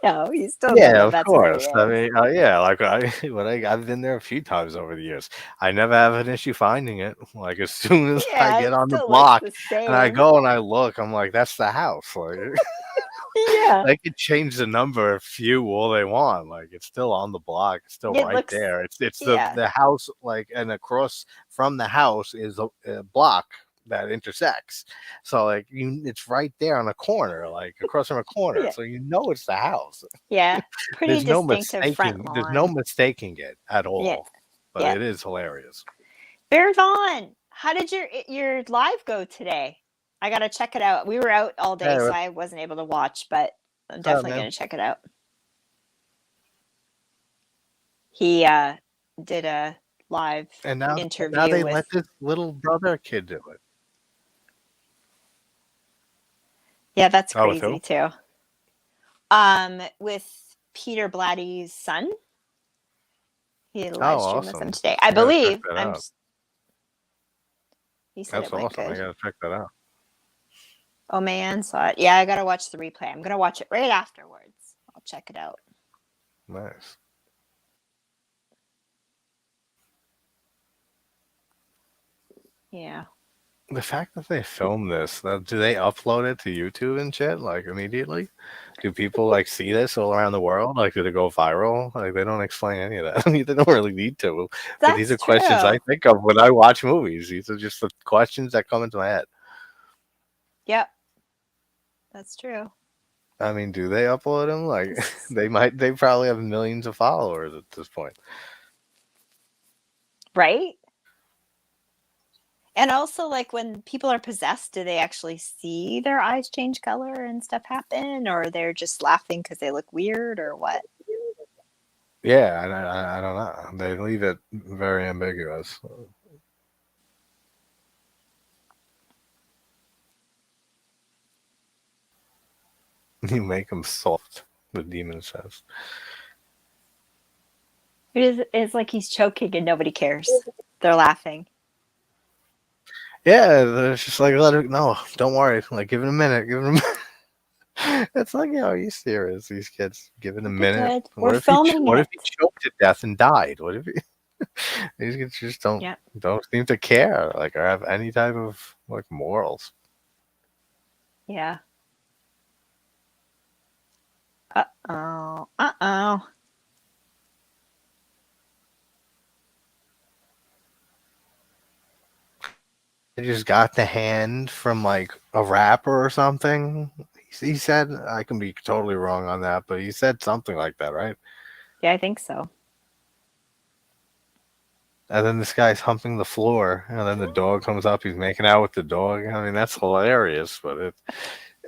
You still know Yeah, that of that's where he course. I is. mean, yeah, like I've been there a few times over the years. I never have an issue finding it. Like as soon as I Yeah, get it on the still looks block the and I same. go and I look, I'm like, that's the house. Like Yeah, they could change the number a few all they want. Like it's still on the block. It's still it right looks. there. It's Yeah, the house. Like and across from the house is a block that intersects. So like it's right there on a corner, like across from a corner. yeah, So you know it's the house. yeah. Pretty There's no distinctive front mistaking. There's no lawn. mistaking it at Yeah, all. But yeah. it is hilarious. Bear Vaughn, how did your live go today? I gotta check it out. We were out all day, Hey, so what's I wasn't able to watch, but I'm up, definitely man? gonna check it out. He did a live And now interview they let with. this little brother kid do it. Yeah, that's Oh, with crazy who? too. With Peter Blatty's son. He had a Oh, live stream with him awesome. today. I I gotta check believe. that out. He said it That's went awesome. I good. gotta check that out. Oh man, saw it. Yeah, I gotta watch the replay. I'm gonna watch it right afterwards. I'll check it out. Nice. Yeah. The fact that they film this, do they upload it to YouTube and shit like immediately? Do people like see this all around the world? Like, did it go viral? Like, they don't explain any of that. I mean, they don't really need to. But these That's are questions I true. think of when I watch movies. These are just the questions that come into my head. Yep. That's true. I mean, do they upload them? Like, 'Cause- they probably have millions of followers at this point. right? And also, like when people are possessed, do they actually see their eyes change color and stuff happen, or they're just laughing because they look weird, or what? Yeah, I don't know. They leave it very ambiguous. You make them soft, the demon says. It's like he's choking and nobody cares. They're laughing. Yeah, it's just like let it. No, don't worry. Like, give it a minute. Give it a minute. It's like, are you serious? These kids, give it a We'll be minute. good. We're filming What if it. he choked to death and died? What if he? These kids just Yep. don't seem to care, like, or have any type of like morals. Yeah. Uh-oh. Uh-oh. They just got the hand from like a rapper or something. He said, I can be totally wrong on that, but he said something like that, right? Yeah, I think so. And then this guy's humping the floor, and then the dog comes up. He's making out with the dog. I mean, that's hilarious, but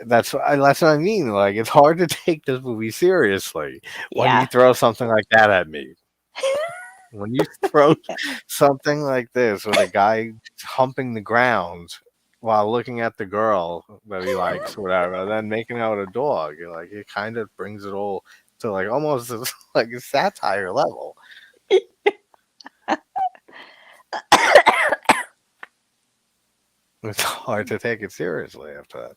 that's what I mean. Like, it's hard to take this movie seriously when you Yeah. throw something like that at me. When you throw something like this with a guy humping the ground while looking at the girl that he likes, whatever, and then making out with a dog, you're like, it kind of brings it all to like almost like a satire level. It's hard to take it seriously after that.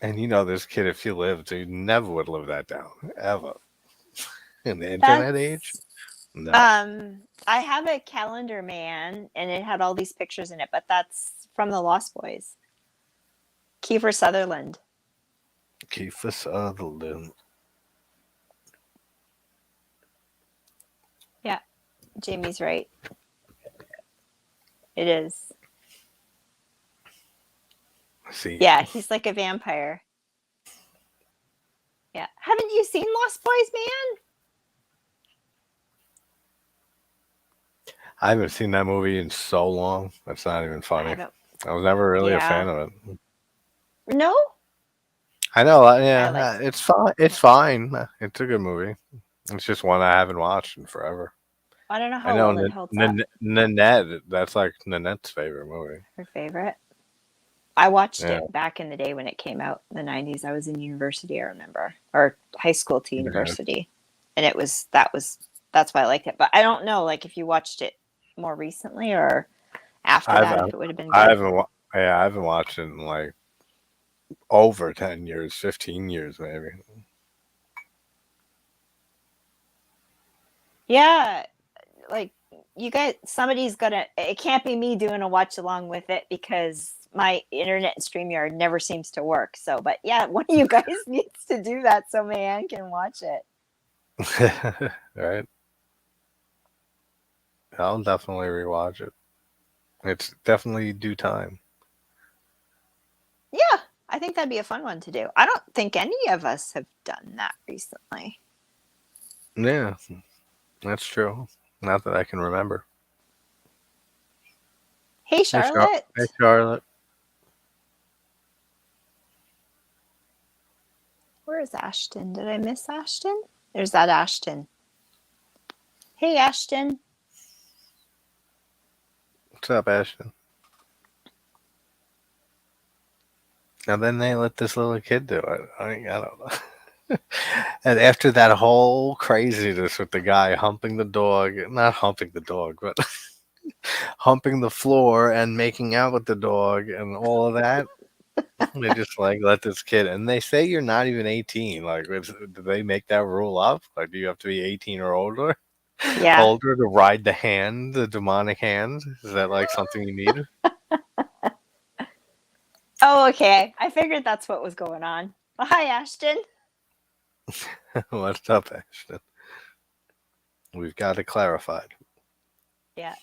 And you know, this kid, if he lived, he never would live that down ever. In the internet age, That's no. I have a calendar man and it had all these pictures in it, but that's from the Lost Boys. Kiefer Sutherland. Kiefer Sutherland. Yeah. Jamie's right. It is. See, Yeah, he's like a vampire. Yeah. Haven't you seen Lost Boys, man? I haven't seen that movie in so long. That's not even I funny. haven't. I was never really a fan Yeah. of it. No? I know, I like yeah, it's fine. It's fine. It's a good movie. It's just one I haven't watched in forever. I don't know I how know well it holds up. Nanette. That's like Nanette's favorite movie. Her favorite. I watched Yeah, it back in the day when it came out in the 90s. I was in university, I remember, or high school to yeah. university. And that was that's why I liked it. But I don't know, like, if you watched it more recently or after I've that, if it would have been I good. haven't I haven't watched it in like over 10 years, 15 years maybe. Yeah, like you guys, somebody's gonna. It can't be me doing a watch along with it because my internet and StreamYard never seems to work. So, but yeah, one of you guys needs to do that so Mayanne can watch it. Right? I'll definitely rewatch it. It's definitely due time. Yeah, I think that'd be a fun one to do. I don't think any of us have done that recently. Yeah, that's true. Not that I can remember. Hey, Charlotte. Hey, Charlotte. Where is Ashton? Did I miss Ashton? There's that Ashton. Hey, Ashton. What's up, Ashton? And then they let this little kid do it. I don't know. And after that whole craziness with the guy humping the dog, not humping the dog, but humping the floor and making out with the dog and all of that, they just like let this kid. And they say you're not even 18. Like, do they make that rule up? Like, do you have to be 18 or older? Yeah. Older to ride the hand, the demonic hand? Is that like something you need? Oh, okay. I figured that's what was going on. Well, hi, Ashton. What's up, Ashton? We've got it clarified. Yeah.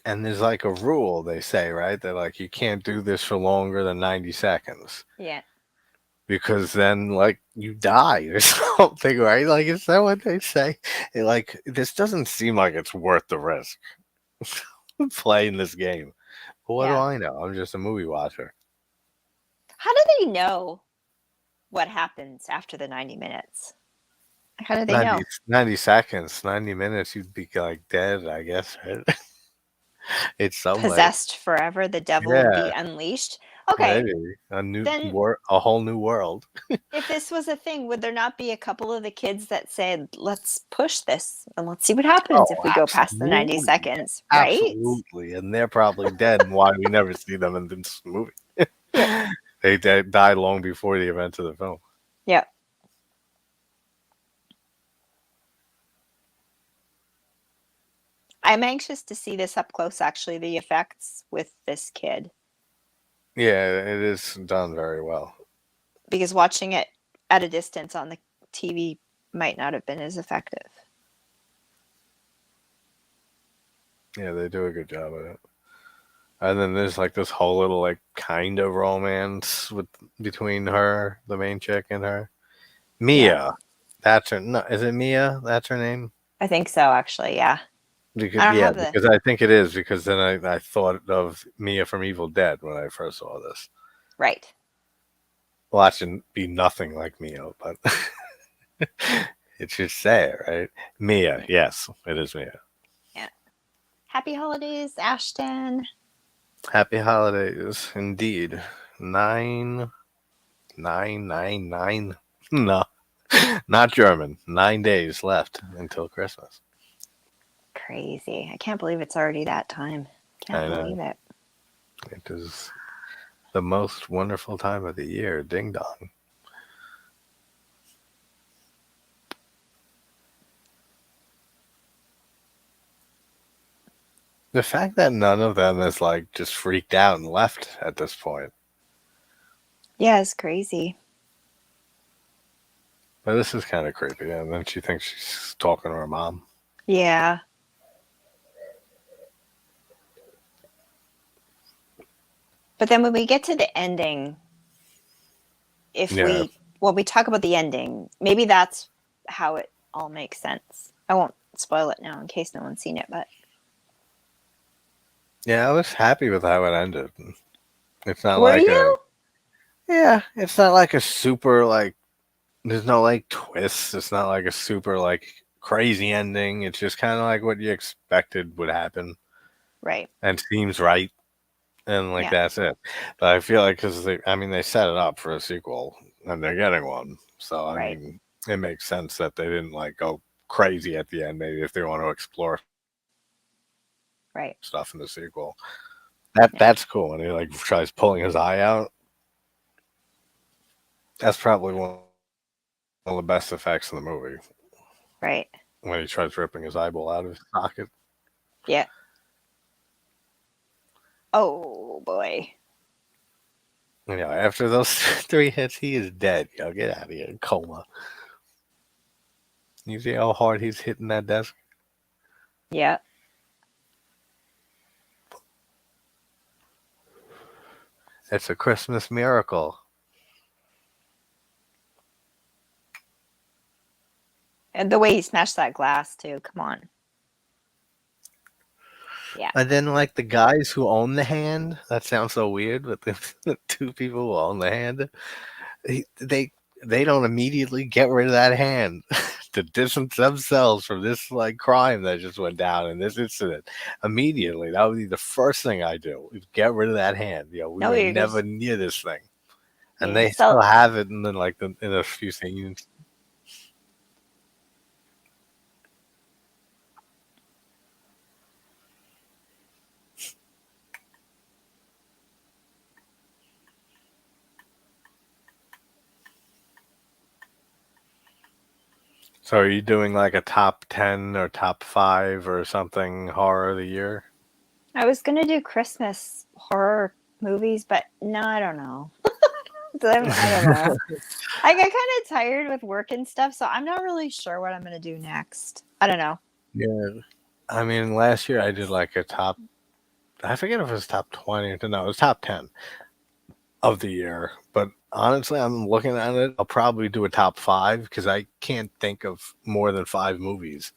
And there's like a rule, they say, right? That like you can't do this for longer than 90 seconds. Yeah. Because then like you die or something, right? Like, is that what they say? Like, this doesn't seem like it's worth the risk playing this game. But what do I know? I'm just a movie watcher. How do they know what happens after the 90 minutes? How do they 90, know? 90 seconds, 90 minutes, you'd be like dead, I guess, right? It's some way. Possessed forever, the devil would be unleashed. Okay. Maybe a whole new world. If this was a thing, would there not be a couple of the kids that said, let's push this and let's see what happens if we go past the 90 seconds, right? Absolutely. And they're probably dead, and why we never see them in this movie. They died long before the events of the film. Yeah. I'm anxious to see this up close, actually, the effects with this kid. Yeah, it is done very well. Because watching it at a distance on the TV might not have been as effective. Yeah, they do a good job of it. And then there's like this whole little like kind of romance between her, the main chick, and her. Mia. Yeah. That's her. No, is it Mia? That's her name? I think so, actually, yeah. Because I think it is, because then I thought of Mia from Evil Dead when I first saw this. Right. Well, that shouldn't be nothing like Mia, but it should say it, right? Mia, yes, it is Mia. Yeah. Happy holidays, Ashton. Happy holidays, indeed. 999. No, not German. 9 days left until Christmas. Crazy. I can't believe it's already that time. Can't believe it. It is the most wonderful time of the year. Ding dong. The fact that none of them is like just freaked out and left at this point. Yeah, it's crazy. But this is kind of creepy. And then she thinks she's talking to her mom. Yeah. But then when we get to the ending, when we talk about the ending, maybe that's how it all makes sense. I won't spoil it now in case no one's seen it, but yeah, I was happy with how it ended. It's not it's not like a super like, there's no like twists. It's not like a super like crazy ending. It's just kind of like what you expected would happen Right. and seems right. And like Yeah. that's it. But I feel like because they set it up for a sequel and they're getting one, so I Right. mean, it makes sense that they didn't like go crazy at the end. Maybe if they want to explore Right. stuff in the sequel, Yeah. that's cool. When he like tries pulling his eye out, that's probably one of the best effects in the movie Right. when he tries ripping his eyeball out of his socket. Yeah. Oh boy. You know, after those 3 hits, he is dead. Yo, get out of here, coma. You see how hard he's hitting that desk? Yeah. It's a Christmas miracle. And the way he smashed that glass too. Come on. Yeah. And then, like, the guys who own the hand, that sounds so weird, but the two people who own the hand, they don't immediately get rid of that hand to distance themselves from this, like, crime that just went down in this incident. Immediately, that would be the first thing I do, is get rid of that hand. You know, we were never near this thing. And they still have it in, in a few scenes. So are you doing like a top 10 or top 5 or something horror of the year? I was gonna do Christmas horror movies, but no, I don't know. I don't know. I get kind of tired with work and stuff, so I'm not really sure what I'm gonna do next. I don't know. Yeah. I mean, last year I did like a top, I forget if it was top 20 or no, it was top 10 of the year. But honestly, I'm looking at it, I'll probably do a top 5 because I can't think of more than 5 movies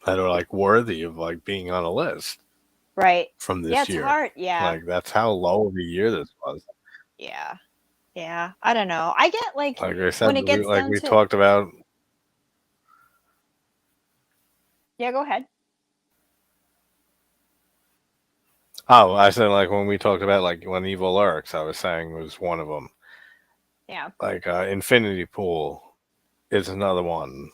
that are like worthy of like being on a list. Right. From this yeah, it's year. hard. Yeah. Like, that's how low of a year this was. Yeah. Yeah. I don't know. I get like I said, when it gets like down we to... talked about. Yeah, go ahead. Oh, I said like when we talked about like When Evil Lurks, I was saying was one of them. Yeah. Like Infinity Pool is another one.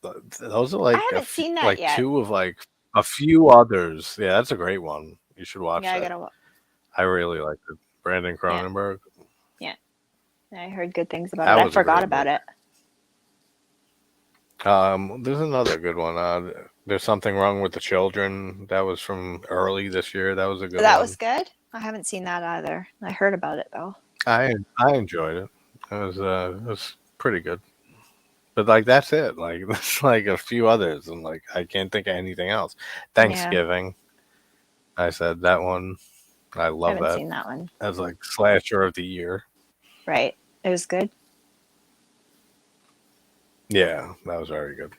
Those are like I haven't seen that like yet. 2 of like a few others. Yeah, that's a great one. You should watch that. I really liked it. Brandon Cronenberg. Yeah. I heard good things about it. I forgot about it. There's another good one. There's Something Wrong with the Children. That was from early this year. That was a good one. That was good? I haven't seen that either. I heard about it though. I enjoyed it. It was pretty good. But like that's it. Like there's like a few others, and like I can't think of anything else. Thanksgiving. Yeah. I said that one. I love that. I haven't seen that one. As like slasher of the year. Right. It was good. Yeah, that was very good.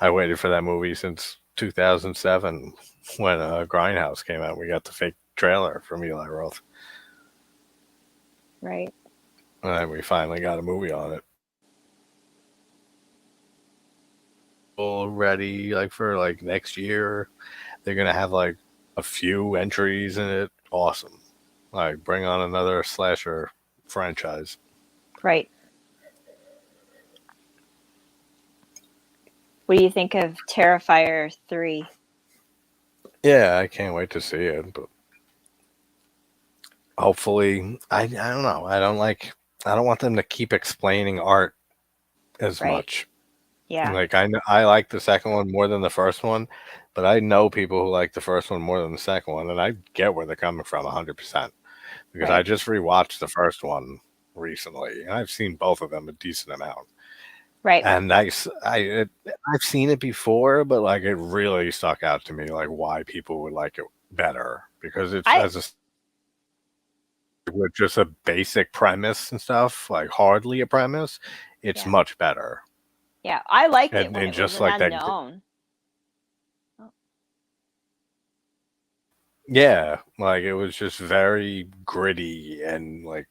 I waited for that movie since 2007 when Grindhouse came out. We got the fake trailer from Eli Roth. Right. And then we finally got a movie on it. Already, like for like next year, they're gonna have like a few entries in it. Awesome. Like bring on another slasher franchise. Right. What do you think of Terrifier 3? Yeah, I can't wait to see it, but hopefully I don't know. I don't want them to keep explaining art as much. Yeah. Like I like the second one more than the first one, but I know people who like the first one more than the second one, and I get where they're coming from 100%. Because I just rewatched the first one recently, and I've seen both of them a decent amount. Right. And I've seen it before, but like it really stuck out to me, like why people would like it better, because it's with just a basic premise and stuff, like hardly a premise, it's much better. Yeah, I liked it when it just was like unknown. Yeah, like it was just very gritty and like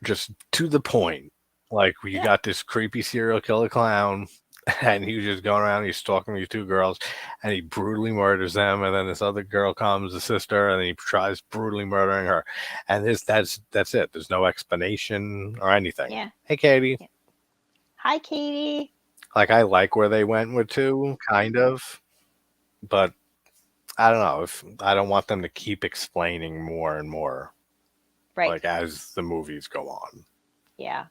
just to the point. Like you got this creepy serial killer clown, and he was just going around. He's stalking these two girls, and he brutally murders them. And then this other girl comes, the sister, and he tries brutally murdering her. And that's it. There's no explanation or anything. Yeah. Hey, Katie. Yeah. Hi, Katie. Like, I like where they went with two, kind of, but I don't know if I don't want them to keep explaining more and more, Right. like as the movies go on. Yeah.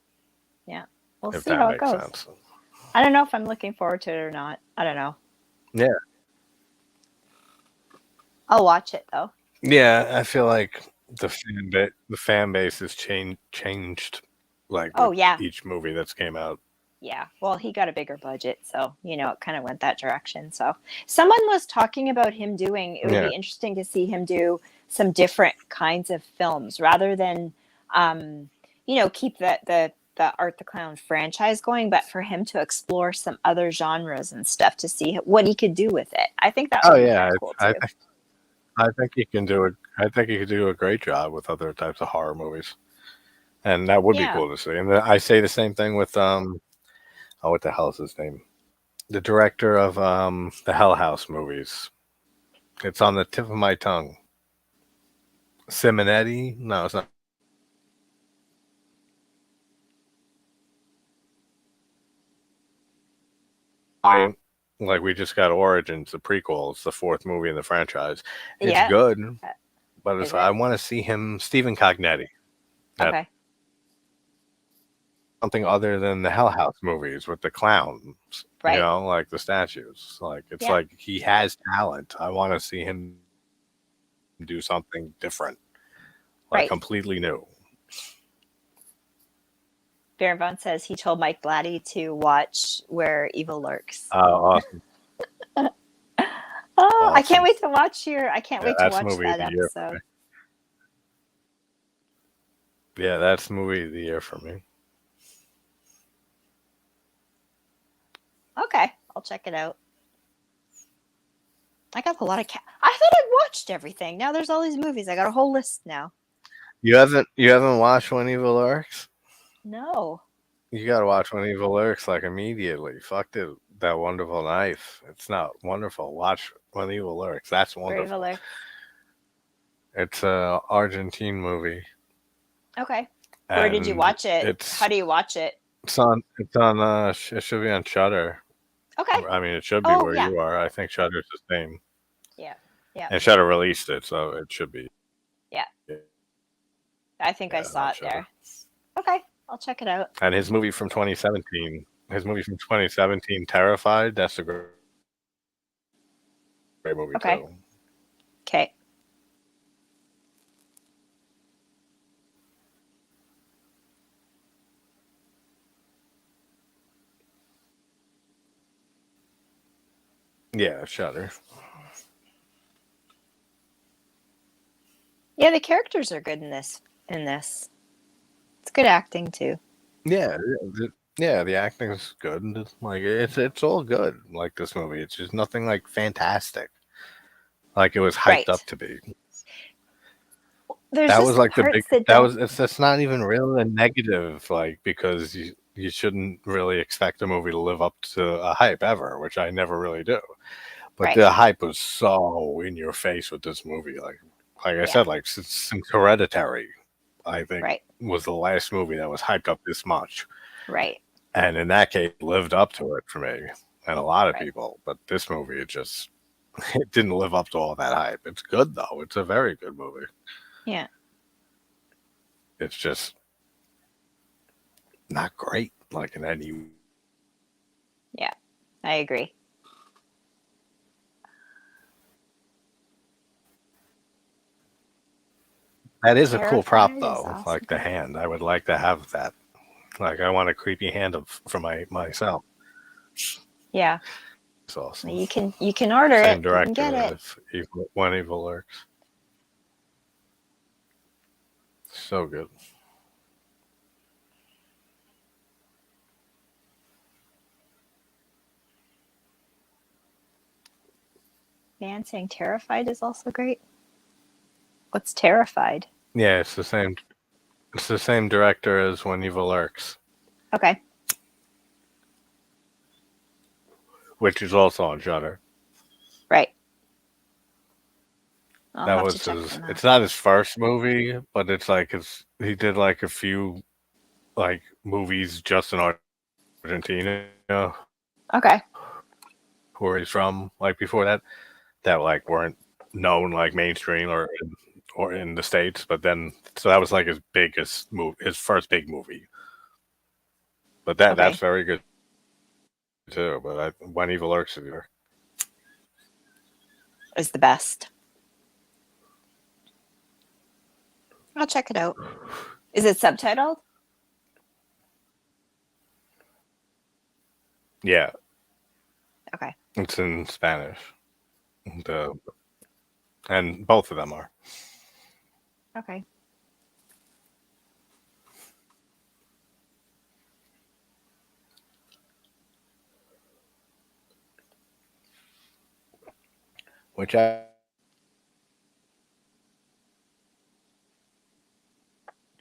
Yeah. We'll If see that how it makes goes. sense. I don't know if I'm looking forward to it or not. I don't know. Yeah. I'll watch it though. Yeah, I feel like the fan base has changed like Oh with yeah. each movie that's came out. Yeah. Well, he got a bigger budget, so it kind of went that direction. So someone was talking about him doing. It would Yeah. be interesting to see him do some different kinds of films rather than, keep the Art the Clown franchise going, but for him to explore some other genres and stuff to see what he could do with it. I think that Oh would be yeah, kind of cool too. I think he can do it. I think he could do a great job with other types of horror movies, and that would be Yeah. cool to see. And I say the same thing with oh, what the hell is his name? The director of the Hell House movies. It's on the tip of my tongue. Simonetti? No, it's not. Like, we just got Origins, the prequel. It's the fourth movie in the franchise. It's Yeah. good, but Is I it? want to see him, Stephen Cognetti. Okay. Something other than the Hell House movies with the clowns, Right. like the statues. Like, it's Yeah. like he has talent. I want to see him do something different, like Right. completely new. Baron Vaughn says he told Mike Blatty to watch Where Evil Lurks. Oh, awesome. Oh, Awesome. I can't wait to watch I can't wait to that's watch movie of that the year for episode. me. Yeah, that's movie of the year for me. Okay, I'll check it out. I got a lot of I thought I'd watched everything. Now there's all these movies. I got a whole list now. You haven't watched When Evil Lurks? No. You gotta watch When Evil Lurks like immediately. Fuck that wonderful knife. It's not wonderful. Watch When Evil Lurks. That's Where wonderful. Evil Lurks. It's a Argentine movie. Okay. Where did you watch it? How do you watch it? It's on it should be on Shudder. Okay. I mean, it should be where you are. I think Shudder's the same. Yeah. Yeah. And Shudder released it, so it should be. Yeah. I think I saw it there. Okay. I'll check it out. And his movie from 2017, Terrified, that's a great movie too. Okay. Yeah, Shudder. Yeah, the characters are good in this. It's good acting too. Yeah, the acting is good. Like, it's all good. Like, this movie, it's just nothing like fantastic, like it was hyped up to be. There's that was like the big. It's not even really a negative, like, because you shouldn't really expect a movie to live up to a hype ever, which I never really do. But the hype was so in your face with this movie, like I said, like since Hereditary, I think was the last movie that was hyped up this much. Right. And in that case, lived up to it for me and a lot of people. But this movie, it didn't live up to all that hype. It's good though. It's a very good movie. Yeah. It's just not great, like in any. Yeah, I agree. That is a cool prop, though. Awesome. Like the hand, I would like to have that. Like, I want a creepy hand for myself. Yeah, it's awesome. You can order Same it. Director, you can get it. When Evil Lurks. So good. Man saying Terrified is also great. What's Terrified? Yeah, it's the same. It's the same director as When Evil Lurks. Okay. which is also on Shudder. Right. That was his. It's not his first movie, but it's like he did like a few like movies just in Argentina, Okay. where he's from. Like before that like weren't known like mainstream or in the States, but then so that was like his biggest movie, his first big movie. But that's very good too. But When Evil Lurks is the best. I'll check it out. Is it subtitled? Yeah. Okay. It's in Spanish. And both of them are. Okay. Which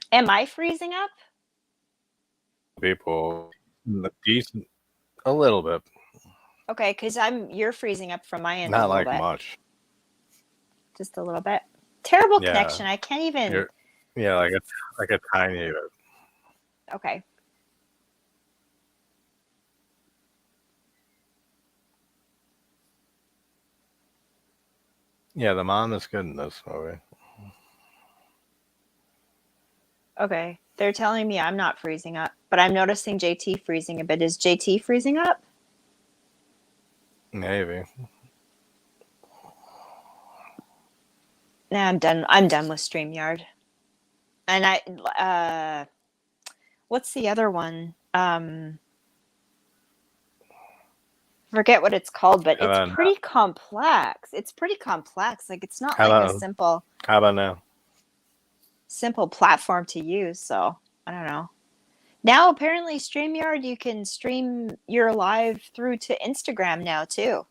Am I freezing up? People decent a little bit. Okay, because you're freezing up from my end. Not a little like bit. much. Just a little bit. Terrible connection. I can't even. Like a tiny bit. Okay. Yeah, the mom is good in this movie. Okay. They're telling me I'm not freezing up, but I'm noticing JT freezing a bit. Is JT freezing up? Maybe. Nah, I'm done. I'm done with StreamYard. And what's the other one? Forget what it's called, but it's pretty complex. It's pretty complex. Like it's not like a simple. How about now? Simple platform to use. So I don't know. Now apparently StreamYard, you can stream your live through to Instagram now too.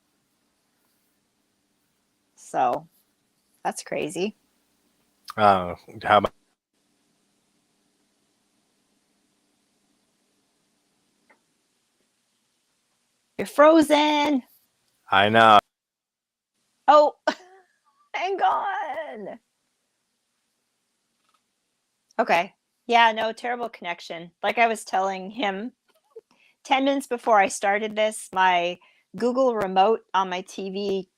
So that's crazy. How about? You're frozen. I know. Oh, hang on. Okay. Yeah, no, terrible connection. Like I was telling him 10 minutes before I started this, my Google remote on my TV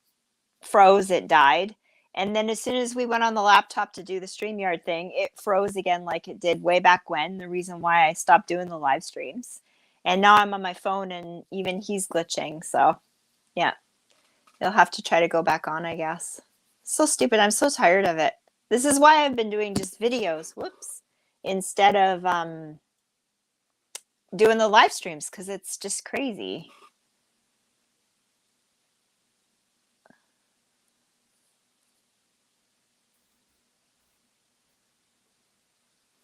froze, it died. And then as soon as we went on the laptop to do the StreamYard thing, it froze again like it did way back when, the reason why I stopped doing the live streams. And now I'm on my phone and even he's glitching. So, yeah. You'll have to try to go back on, I guess. So stupid. I'm so tired of it. This is why I've been doing just videos. Whoops. Instead of doing the live streams because it's just crazy.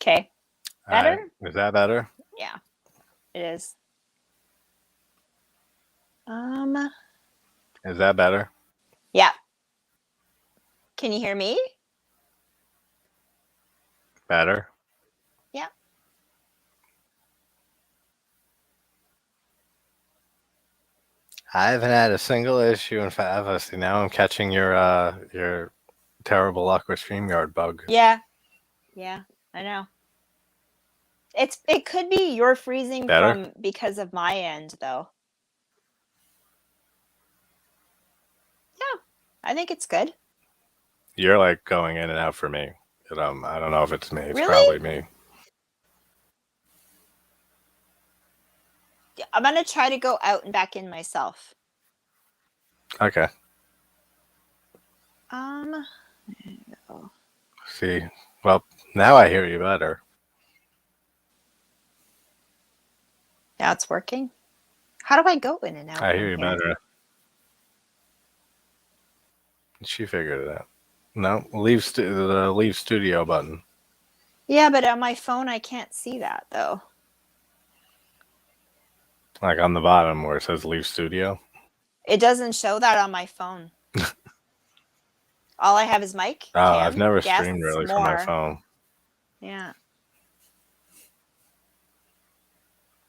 Okay. Better? Is that better? Yeah, it is. Is that better? Yeah. Can you hear me? Better? Yeah. I haven't had a single issue in forever. See, now I'm catching your terrible luck with StreamYard bug. Yeah. Yeah, I know. It could be you're freezing Better? because of my end though. Yeah, I think it's good. You're like going in and out for me. I don't know if it's me. It's Really? probably me. I'm gonna try to go out and back in myself. Okay. There you go. See, well, now I hear you better. Now it's working. How do I go in and out? I hear you here? better. She figured it out. No, leave the leave studio button. Yeah, but on my phone I can't see that though. Like on the bottom where it says leave studio. It doesn't show that on my phone. All I have is mic. Oh, I've never streamed really from my phone. Yeah.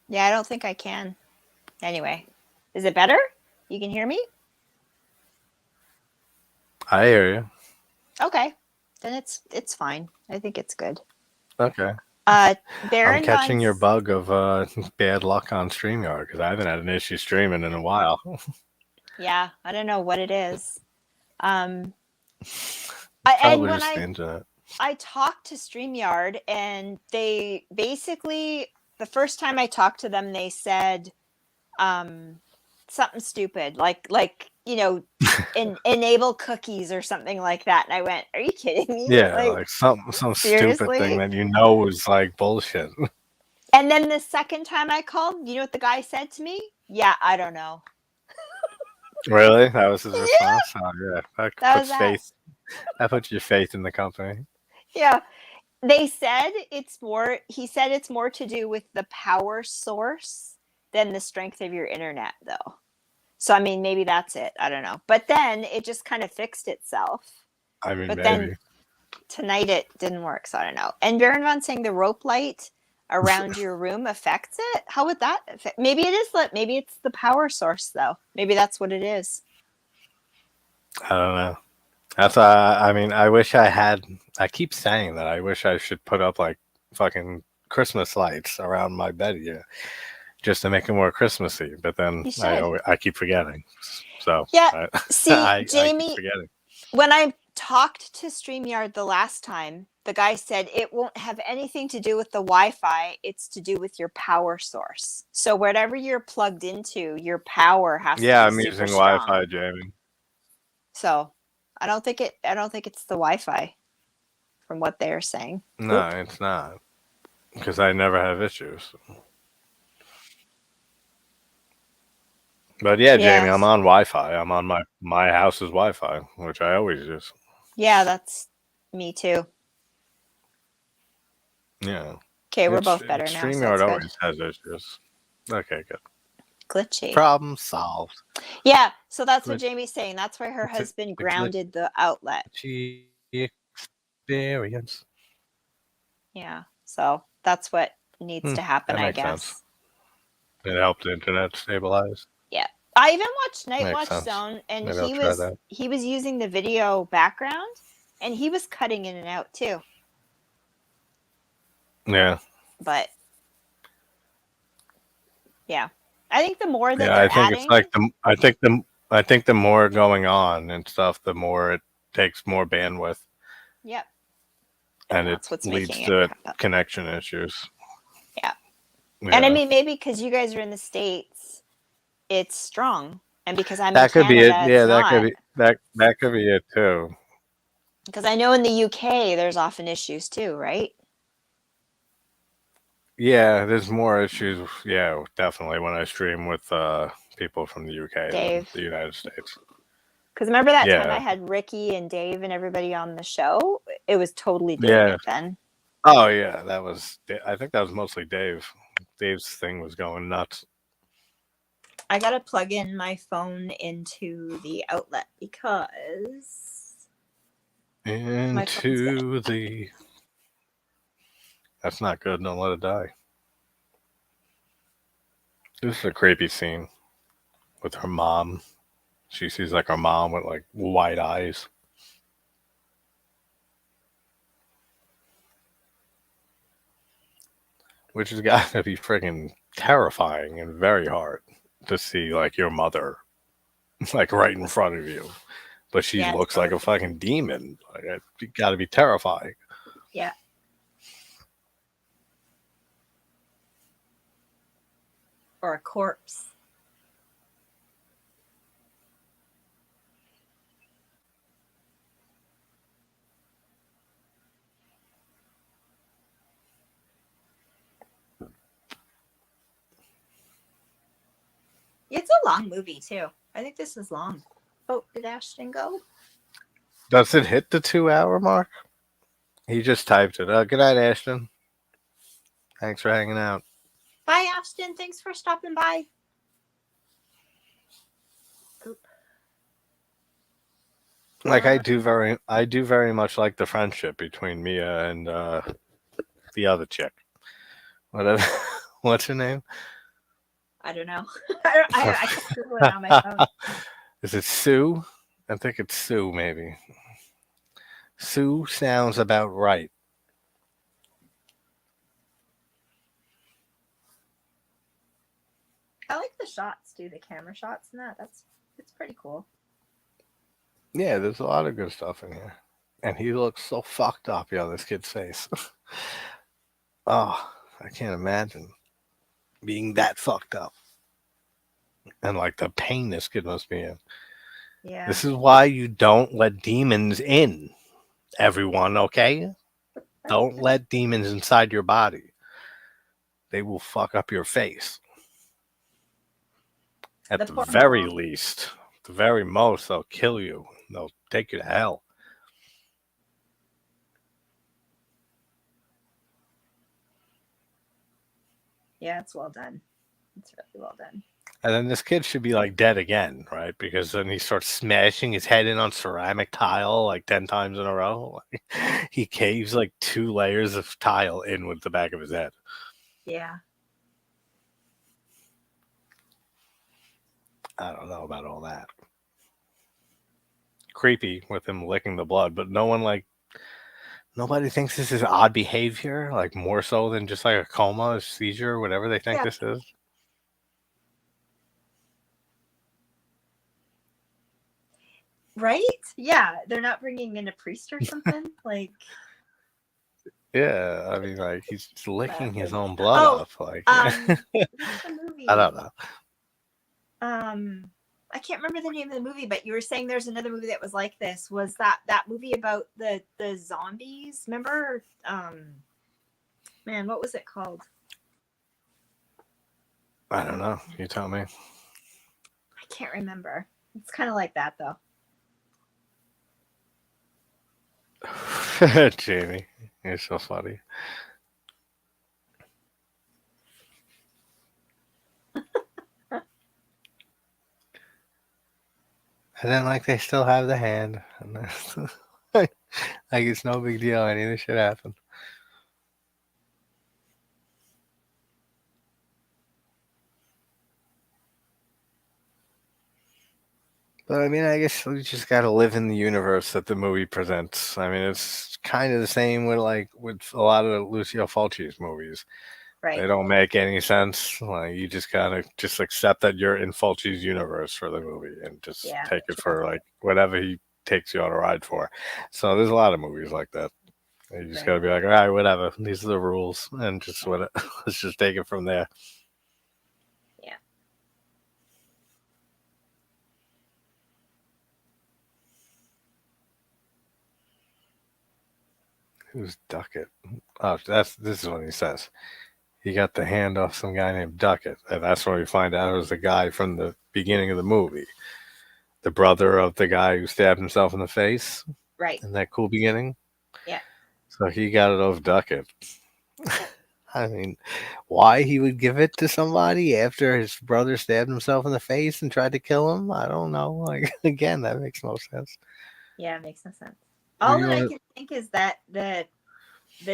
Yeah, I don't think I can. Anyway, is it better? You can hear me? I hear you. Okay. Then it's fine. I think it's good. Okay. Baron I'm catching your bug of bad luck on StreamYard because I haven't had an issue streaming in a while. Yeah, I don't know what it is. And Probably when just the internet. I talked to StreamYard, and they basically, the first time I talked to them, they said something stupid, like enable cookies or something like that. And I went, "Are you kidding me?" Yeah, like some stupid thing that you know is like bullshit. And then the second time I called, you know what the guy said to me? Yeah, I don't know. Really? That was his response? Yeah, Oh yeah. That was puts faith. That puts your faith in the company. Yeah. They said it's more, he said it's more to do with the power source than the strength of your internet, though. So, I mean, maybe that's it. I don't know. But then it just kind of fixed itself. I mean, But maybe. then tonight it didn't work. So I don't know. And Baron Von saying the rope light around your room affects it. How would that affect? Maybe it is, maybe it's the power source, though. Maybe that's what it is. I don't know. That's I mean, I wish I had. I keep saying that I wish I should put up like fucking Christmas lights around my bed here, just to make it more Christmassy. But then I keep forgetting. So yeah, see, Jamie, I keep forgetting. When I talked to StreamYard the last time, the guy said it won't have anything to do with the Wi-Fi. It's to do with your power source. So whatever you're plugged into, your power has to be I'm super using strong. Wi-Fi, Jamie. So I don't think it's the Wi-Fi, from what they're saying. No, it's not, because I never have issues. But yeah, Jamie, I'm on Wi-Fi. I'm on my house's Wi-Fi, which I always use. Yeah, that's me too. Yeah. Okay, we're both better now. StreamYard always has issues. Okay, good. Glitchy. Problem solved. Yeah, so that's what Jamie's saying. That's why her husband grounded the outlet. Experience. Yeah, so that's what needs to happen, I guess. Sense. It helped the internet stabilize. Yeah. I even watched Night Watch Zone, and he was using the video background, and he was cutting in and out too. Yeah. But yeah, I think the more that they're adding, it's like I think the more going on and stuff, the more it takes more bandwidth. Yep. And it leads to connection issues. Yeah. And I mean, maybe because you guys are in the States, it's strong, and because I'm in Canada, could be it. Yeah, that could be that could be it too. Because I know in the UK there's often issues too, right? Yeah, there's more issues. Yeah, definitely when I stream with people from the UK than the United States. Because remember that time I had Ricky and Dave and everybody on the show? It was totally different then. Oh yeah, I think that was mostly Dave. Dave's thing was going nuts. I gotta plug in my phone into the outlet because that's not good. Don't let it die. This is a creepy scene with her mom. She sees like her mom with like wide eyes. Which has got to be freaking terrifying and very hard to see like your mother like right in front of you. But she looks like a fucking demon. Like it got to be terrifying. Yeah. Or a corpse. It's a long movie too. I think this is long. Oh, did Ashton go? Does it hit the 2-hour mark? He just typed it. Good night, Ashton. Thanks for hanging out. Bye, Ashton. Thanks for stopping by. Like I do very much like the friendship between Mia and the other chick. Whatever. What's her name? I don't know. I can't Google it on my phone. Is it Sue? I think it's Sue, maybe. Sue sounds about right. I like the shots, too. The camera shots and that. It's pretty cool. Yeah, there's a lot of good stuff in here. And he looks so fucked up, this kid's face. Oh, I can't imagine being that fucked up. And like the pain this kid must be in. Yeah. This is why you don't let demons in, everyone, okay? Don't let demons inside your body. They will fuck up your face. At the very least, the very most, they'll kill you. They'll take you to hell. Yeah, it's well done. It's really well done. And then this kid should be like dead again, right? Because then he starts smashing his head in on ceramic tile like 10 times in a row. He caves like 2 layers of tile in with the back of his head. Yeah. I don't know about all that. Creepy with him licking the blood, but nobody thinks this is odd behavior, like more so than just like a coma, a seizure, whatever they think this is. Right? Yeah, they're not bringing in a priest or something. Like, yeah, I mean, like he's licking his own blood off. Like, what's the movie? I don't know. I can't remember the name of the movie, but you were saying there's another movie that was like this. Was that movie about the zombies? Remember? Man, what was it called? I don't know. You tell me. I can't remember. It's kind of like that, though. Jamie, you're so funny. And then, like, they still have the hand. And like, it's no big deal. Any of this shit happened. But, I mean, I guess we just got to live in the universe that the movie presents. I mean, it's kind of the same with a lot of Lucio Fulci's movies. Right. They don't make any sense. Like, you just gotta just accept that you're in Fulci's universe for the movie and just take it for like whatever he takes you on a ride for. So there's a lot of movies like that. You just gotta be like, all right, whatever. These are the rules, and just let's just take it from there. Yeah. Who's Duckett? Oh, this is what he says. He got the hand off some guy named Duckett. And that's when we find out it was the guy from the beginning of the movie. The brother of the guy who stabbed himself in the face. Right. In that cool beginning. Yeah. So he got it off Duckett. I mean, why he would give it to somebody after his brother stabbed himself in the face and tried to kill him? I don't know. Like, again, that makes no sense. Yeah, it makes no sense. All that I can think is that the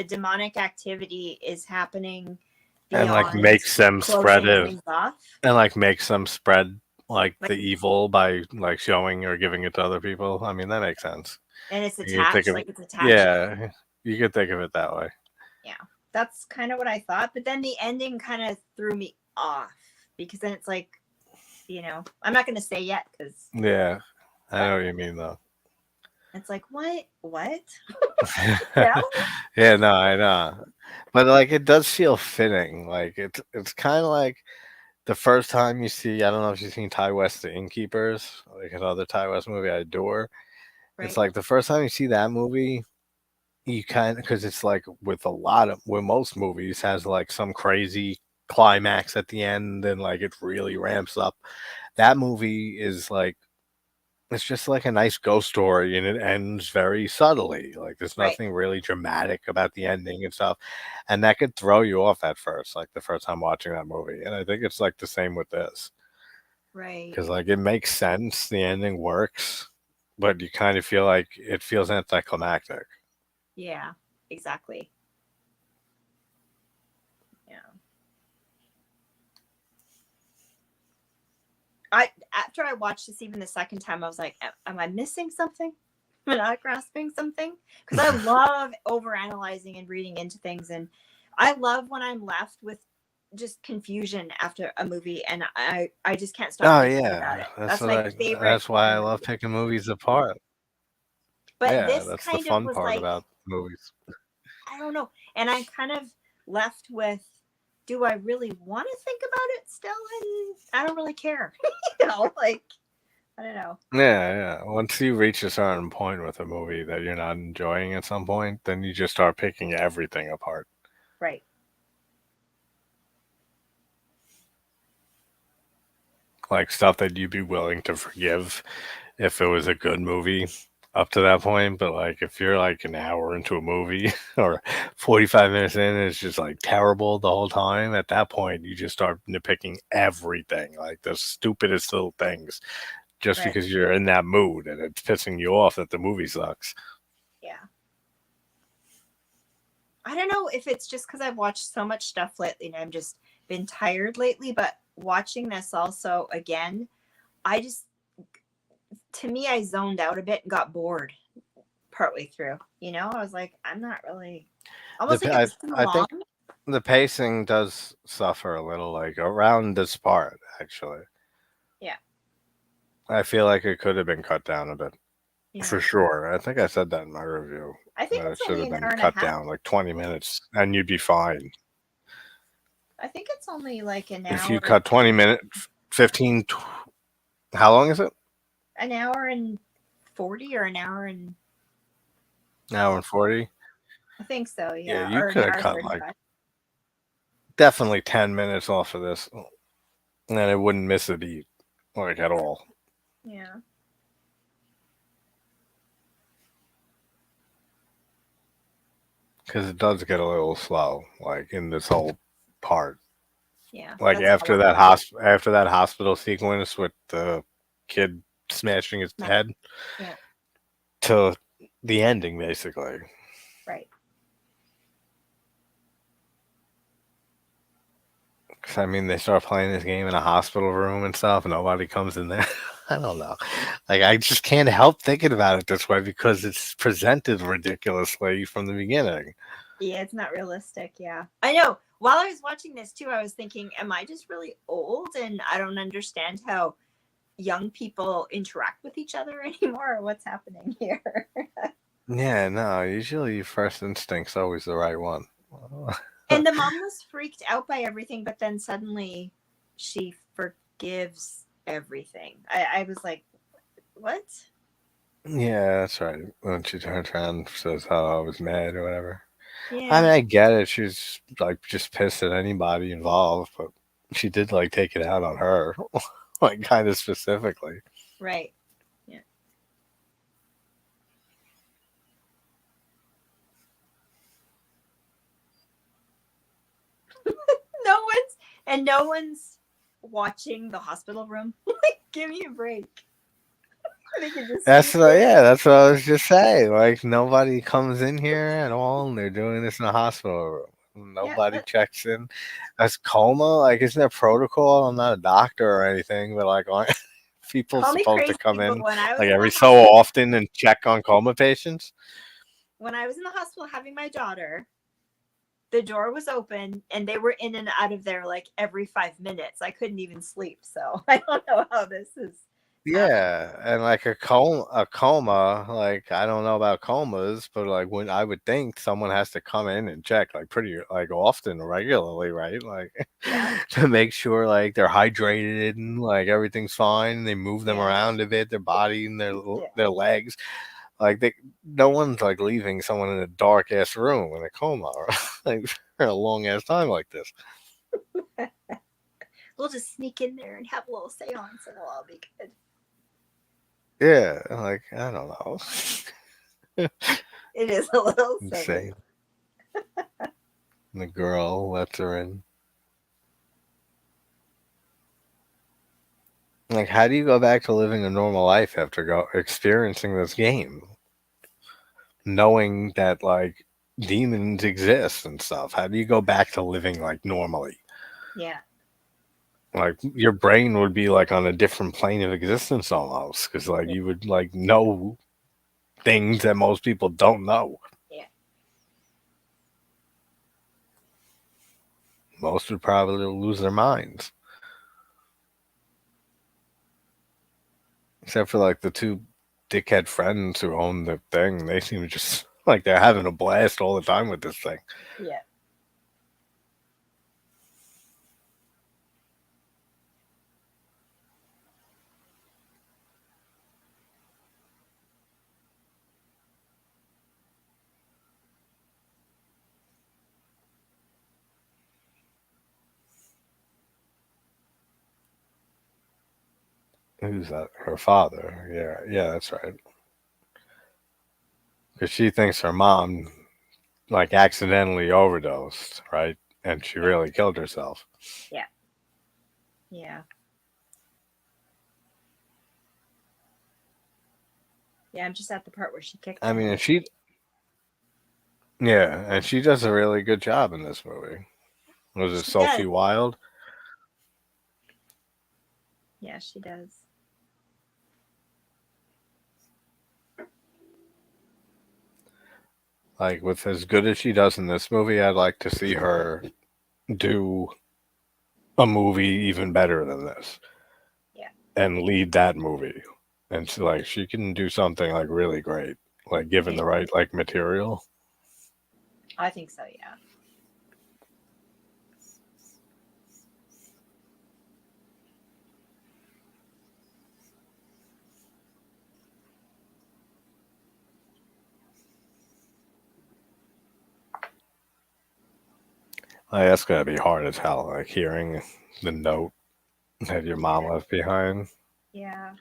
demonic activity is happening and like makes them spread it and like makes them spread like the evil by like showing or giving it to other people. I mean, that makes sense. And it's attached, it's attached. Yeah, you could think of it that way. Yeah, that's kind of what I thought. But then the ending kind of threw me off because then it's like, I'm not going to say yet because. Yeah, I know what you mean though. It's like, what? Yeah, no, I know. But like it does feel fitting. Like it's kind of like the first time you see, I don't know if you've seen Ty West The Innkeepers, like another Ty West movie I adore. Right. It's like the first time you see that movie, you kind of, because it's like with most movies has like some crazy climax at the end and like it really ramps up. That movie is like, it's just like a nice ghost story and it ends very subtly. Like there's nothing really dramatic about the ending and stuff. And that could throw you off at first, like the first time watching that movie. And I think it's like the same with this. Right. Because like it makes sense, the ending works, but you kind of feel like it feels anticlimactic. Yeah, exactly. Yeah. After I watched this even the second time, I was like, am I missing something? Am I not grasping something? Because I love overanalyzing and reading into things, and I love when I'm left with just confusion after a movie, and I just can't stop Oh thinking about yeah, it. That's my favorite that's why I kind of love movie. picking movies apart. But Yeah, this that's the kind of fun was part like, about movies. I don't know, and I'm kind of left with, do I really want to think about it still? And I don't really care. Like, I don't know. Yeah, yeah. Once you reach a certain point with a movie that you're not enjoying at some point, then you just start picking everything apart. Right. Like stuff that you'd be willing to forgive if it was a good movie up to that point. But like if you're like an hour into a movie or 45 minutes in and it's just like terrible the whole time, at that point you just start nitpicking everything, like the stupidest little things, just Right. because you're in that mood and it's pissing you off that the movie sucks. Yeah. I don't know if it's just because I've watched so much stuff lately and I've just been tired lately, but watching this also again, I just, to me, I zoned out a bit and got bored partway through. I was like, I'm not really, almost like it was too I long. think the pacing does suffer a little, like around this part, actually. Yeah. I feel like it could have been cut down a bit. For Yeah. sure. I think I said that in my review. I think That it it's should only have an been hour and a cut half. down like 20 minutes and you'd be fine. I think it's only like If you hour, cut 20 minutes, 15, how long is it? an hour and 40 or An hour and 40? I think so, Yeah, yeah, you or an could have hour cut like 35. definitely 10 minutes off of this and it wouldn't miss a beat, like at all. Yeah. Because it does get a little slow, like in this whole part. Yeah. Like That's how long. after that hospital sequence with the kid smashing his head Yeah. to the ending, basically. Right. 'Cause, I mean, they start playing this game in a hospital room and stuff, and nobody comes in there. I don't know. Like, I just can't help thinking about it this way because it's presented ridiculously from the beginning. Yeah, it's not realistic. Yeah. I know. While I was watching this too, I was thinking, am I just really old and I don't understand how young people interact with each other anymore, or what's happening here? Yeah, no, usually your first instinct's always the right one. And the mom was freaked out by everything, but then suddenly she forgives everything. I was like, what? Yeah, that's right. When she turns around and says how I was mad or whatever. I mean, Yeah. I get it. She's like just pissed at anybody involved, but she did like take it out on her, like kind of specifically. Right. Yeah. No one's watching the hospital room. Like, give me a break. They can just That's what I was just saying. Like nobody comes in here at all, and they're doing this in a hospital room. yeah. Nobody checks in. As coma, like isn't there protocol? I'm not a doctor or anything, but like aren't people Call me supposed to crazy, come but in when I was like in every the so hospital, often and check on coma patients? when I was in the hospital having my daughter, the door was open and they were in and out of there like every 5 minutes. I couldn't even sleep, so I don't know how this is happening. Yeah, and like a coma, like I don't know about comas, but like when I would think someone has to come in and check like pretty like often, regularly, right? Like Yeah. to make sure like they're hydrated and like everything's fine. They move them Yeah. around a bit, their body and Yeah. their legs. Like no one's like leaving someone in a dark ass room in a coma, like for a long ass time like this. We'll just sneak in there and have a little seance and it'll all be good. Yeah, like I don't know. It is a little silly. Insane. And the girl lets her in. Like, how do you go back to living a normal life after experiencing this game, knowing that like demons exist and stuff? How do you go back to living like normally? Yeah. like your brain would be like on a different plane of existence almost, because like you would like know things that most people don't know. Yeah. Most would probably lose their minds, except for like the two dickhead friends who own the thing. They seem just like they're having a blast all the time with this thing. Yeah. Who's that? Her father. Yeah, yeah, that's right. Because she thinks her mom like accidentally overdosed, right? And she really killed herself. Yeah. Yeah. Yeah, I'm just at the part where she kicked I him. mean, and she does a really good job in this movie. Was it She Sophie does. Wilde? Yeah, she does. Like, with as good as she does in this movie, I'd like to see her do a movie even better than this. Yeah. And lead that movie. And so, like, she can do something like really great, like given the right like material. I think so, yeah. Like, that's gonna be hard as hell. Like hearing the note that your mom left behind, Yeah.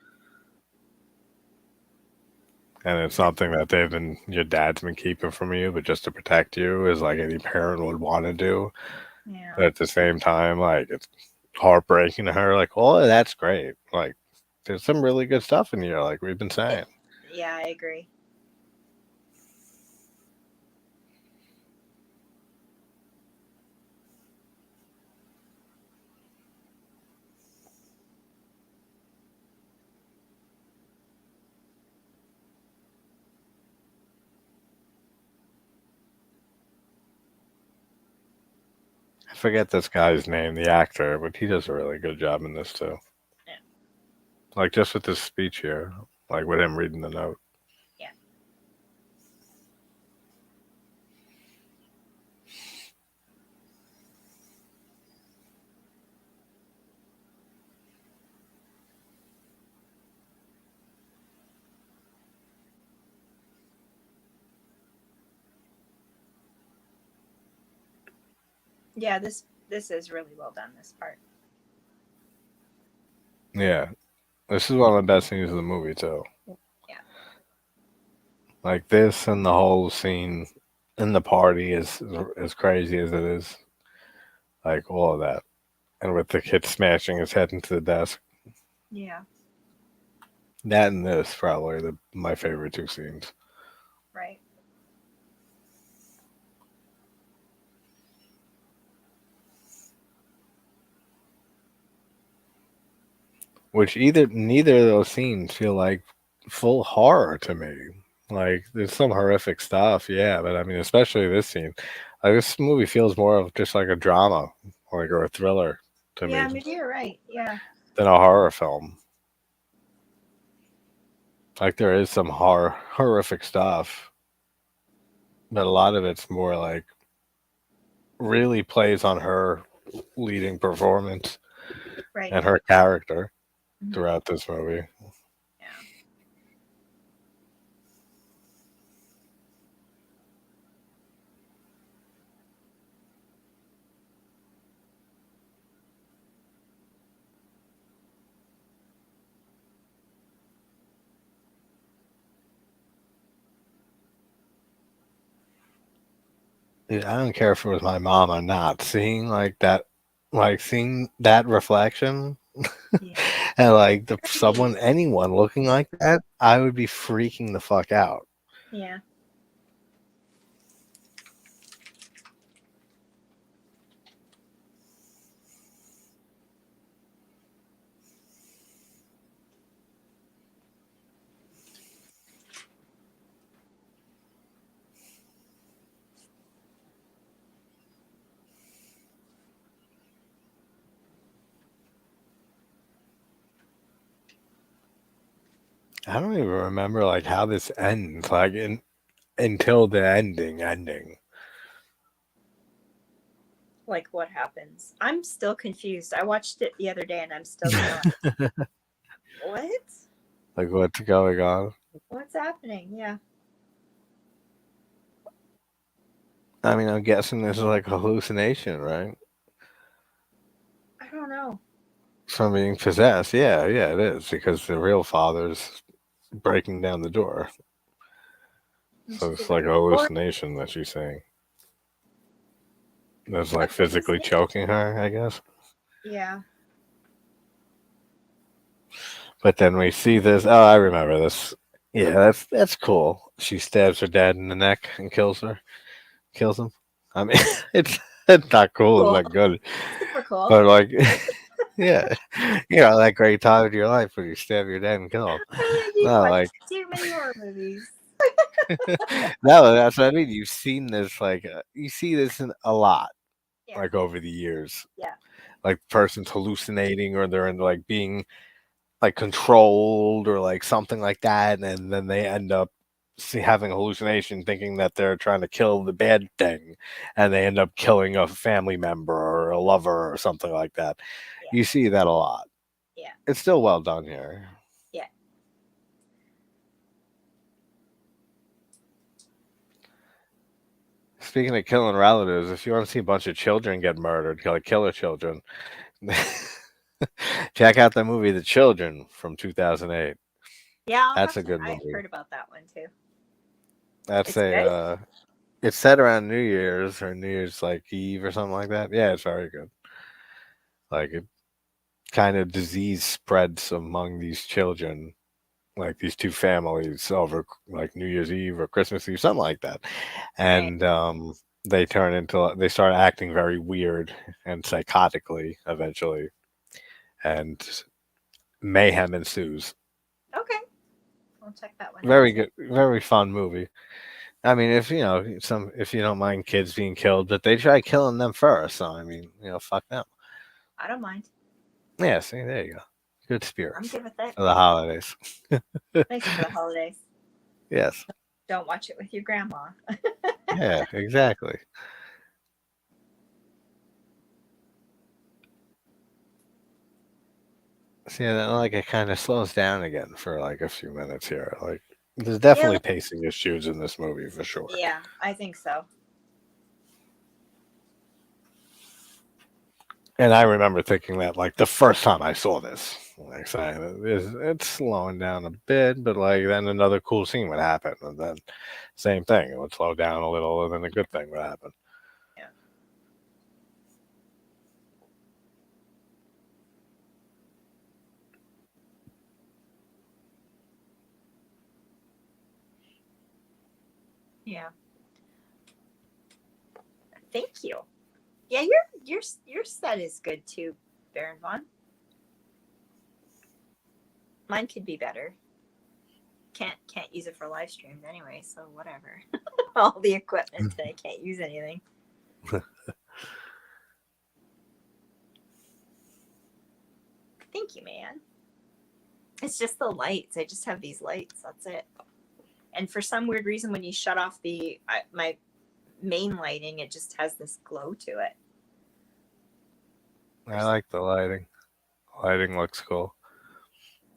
and it's something that your dad's been keeping from you, but just to protect you, is like any parent would want to do. Yeah. But at the same time, like it's heartbreaking to her. Like, oh, that's great. Like, there's some really good stuff in here. Like we've been saying. Yeah, I agree. I forget this guy's name, the actor, but he does a really good job in this too. Yeah. Like just with this speech here, like with him reading the note. Yeah. Yeah, this is really well done, this part. Yeah, this is one of the best scenes of the movie too. Yeah. Like this and the whole scene in the party is as crazy as it is. Like all of that, and with the kid smashing his head into the desk. Yeah. That and this probably my favorite two scenes. Right. Which neither of those scenes feel like full horror to me. Like there's some horrific stuff, yeah, but I mean, especially this scene. Like this movie feels more of just like a drama, like or a thriller to Yeah, me maybe you're right. Yeah. than a horror film. Like there is some horrific stuff, but a lot of it's more like really plays on her leading performance Right. and her character Mhm. throughout this movie. Yeah. Yeah, I don't care if it was my mom or not. Seeing that reflection, Yeah. and like Right. anyone looking like that, I would be freaking the fuck out. Yeah. I don't even remember like how this ends, like until the ending. Like, what happens? I'm still confused. I watched it the other day, and I'm still kind of like, what? Like what's going on? What's happening? Yeah. I mean, I'm guessing this is like a hallucination, right? I don't know. From being possessed. Yeah, yeah, it is because the real father's breaking down the door. So it's like a hallucination that she's saying. That's like physically choking her, I guess. Yeah. But then we see this. Oh, I remember this. Yeah, that's cool. She stabs her dad in the neck and kills him. I mean, it's not cool. It's Cool. not good. Super cool. But like, yeah, that great time in your life when you stab your dad and kill him. No, like too many horror movies. no, that's what I mean. You've seen this like you see this in a lot, Yeah. like over the years. Yeah. Like person's hallucinating or they're in like being like controlled or like something like that, and then they end up having a hallucination, thinking that they're trying to kill the bad thing, and they end up killing a family member or a lover or something like that. Yeah. You see that a lot. Yeah. It's still well done here. Yeah. Speaking of killing relatives, if you want to see a bunch of children get murdered, like killer children, check out the movie The Children from 2008. Yeah, That's a good I've movie. heard about that one too. That's It's good? it's set around New Year's or New Year's like Eve or something like that. Yeah, it's very good. Like it kind of disease spreads among these children, like these two families over like New Year's Eve or Christmas Eve, something like that. And they start acting very weird and psychotically eventually, and mayhem ensues. Okay. I'll check that one out. Very good, very fun movie. I mean, if you don't mind kids being killed, but they try killing them first. So I mean, fuck them. I don't mind. Yeah, see, there you go. Good spirits. I'm good with it. For the holidays. Thanks for the holidays. Yes. Don't watch it with your grandma. Yeah, exactly. See, then like it kind of slows down again for like a few minutes here. Like, there's definitely pacing issues in this movie for sure. Yeah, I think so. And I remember thinking that like the first time I saw this, like saying it's slowing down a bit, but like then another cool scene would happen, and then same thing, it would slow down a little, and then a good thing would happen. Yeah. Yeah. Thank you. Yeah, your set is good too, Baron Vaughn. Mine could be better. Can't use it for live streams anyway, so whatever. All the equipment today, can't use anything. Thank you, man. It's just the lights. I just have these lights. That's it. And for some weird reason, when you shut off my main lighting, it just has this glow to it. I like the lighting. Lighting looks cool.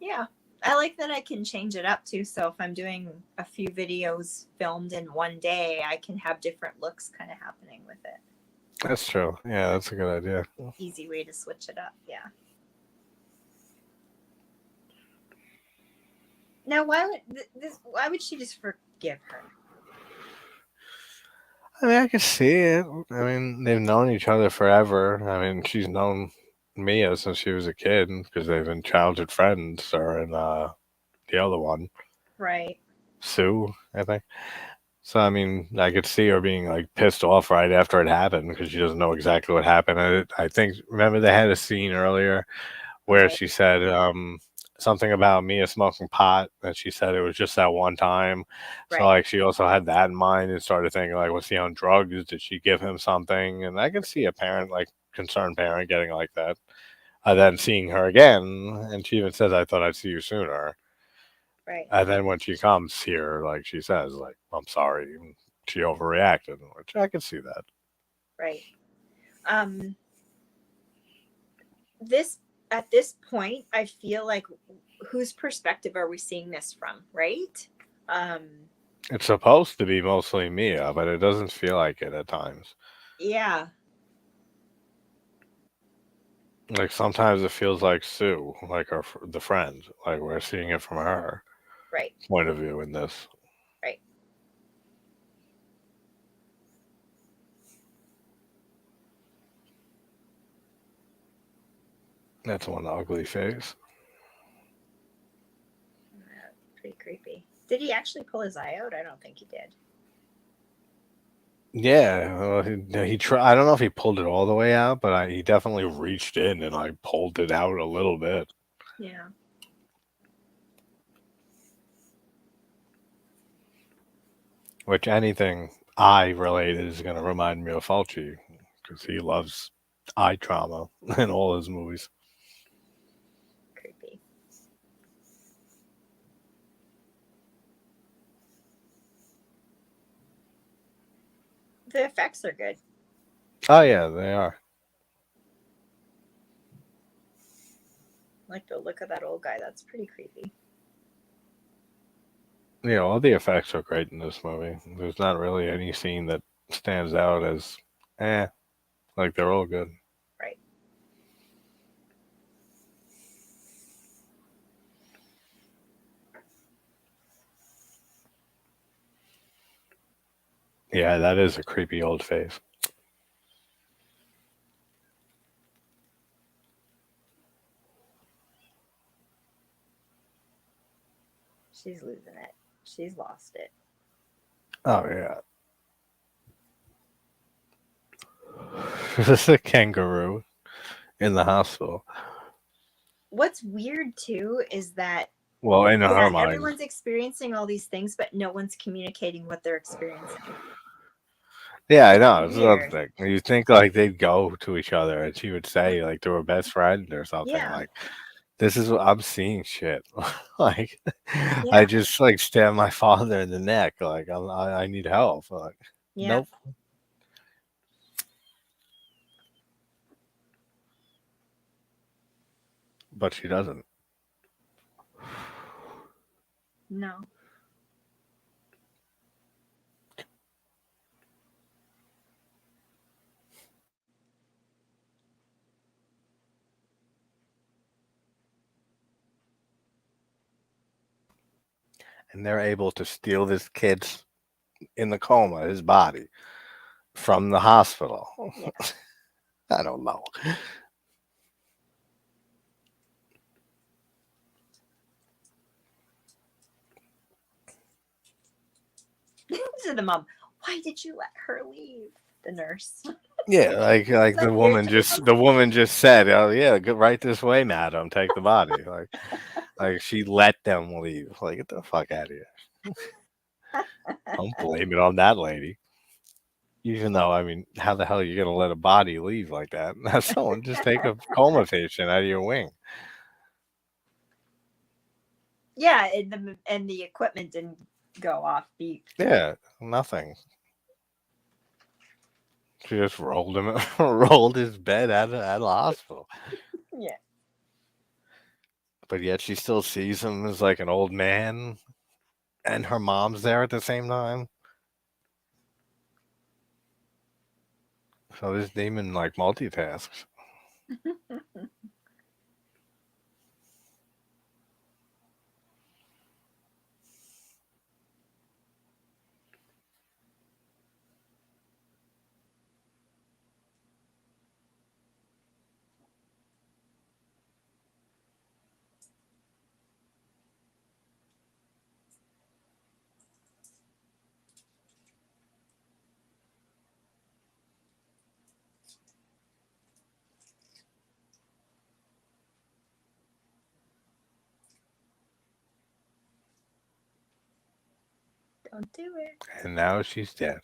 Yeah. I like that I can change it up too. So if I'm doing a few videos filmed in one day, I can have different looks kind of happening with it. That's true. Yeah, that's a good idea. Easy way to switch it up. Yeah. Now, why would she just forgive her? I mean, I can see it. I mean, they've known each other forever. I mean, she's known Mia since she was a kid because they've been childhood friends. Her and the other one, Right. Sue, I think. So I mean, I could see her being like pissed off right after it happened because she doesn't know exactly what happened. I think remember they had a scene earlier where she said something about Mia smoking pot, and she said it was just that one time. Right. So like she also had that in mind and started thinking like, was he on drugs? Did she give him something? And I could see a parent, like concerned parent, getting like that. Then seeing her again, and she even says, "I thought I'd see you sooner." Right. And then when she comes here, like she says, like, I'm sorry, and she overreacted, which I can see that. Right. Um, this at this point, I feel like whose perspective are we seeing this from, right? Um, It's supposed to be mostly Mia, but it doesn't feel like it at times. yeah. Like sometimes it feels like Sue, like the friend, like we're seeing it from her Right. point of view in this. Right. That's one ugly face. Pretty creepy. Did he actually pull his eye out? I don't think he did. Yeah, well, he tried. I don't know if he pulled it all the way out, but he definitely reached in and I pulled it out a little bit. Yeah. Which anything eye related is going to remind me of Fulci because he loves eye trauma in all his movies. Creepy. The effects are good. Oh yeah, they are. Like the look of that old guy. That's pretty creepy. Yeah, all the effects are great in this movie. There's not really any scene that stands out as, like they're all good. Right. Yeah, that is a creepy old face. She's losing it. She's lost it. Oh yeah. This is a kangaroo in the hospital. What's weird too is that Well, in her mind. everyone's experiencing all these things, but no one's communicating what they're experiencing. Yeah, I know. It's Weird. another thing. You think like they'd go to each other and she would say like to her best friend or something Yeah. like, "This is what I'm seeing shit." Like, Yeah. I just like stab my father in the neck. Like, I need help. Like, Yeah. nope. But she doesn't. No. And they're able to steal this kid's in the coma, his body, from the hospital. Yeah. I don't know. To the mom, why did you let her leave? The nurse. Yeah, like the woman just said, "Oh yeah, go right this way, madam. Take the body." Like she let them leave. Like get the fuck out of here. Don't blame it on that lady. Even though, I mean, how the hell are you gonna let a body leave like that? Have someone just take a coma patient out of your wing. Yeah, and the equipment didn't go off beep. Yeah, nothing. She just rolled him, rolled his bed out of the hospital. Yeah. But yet she still sees him as like an old man, and her mom's there at the same time. So this demon like multitasks. Don't do it. And now she's dead.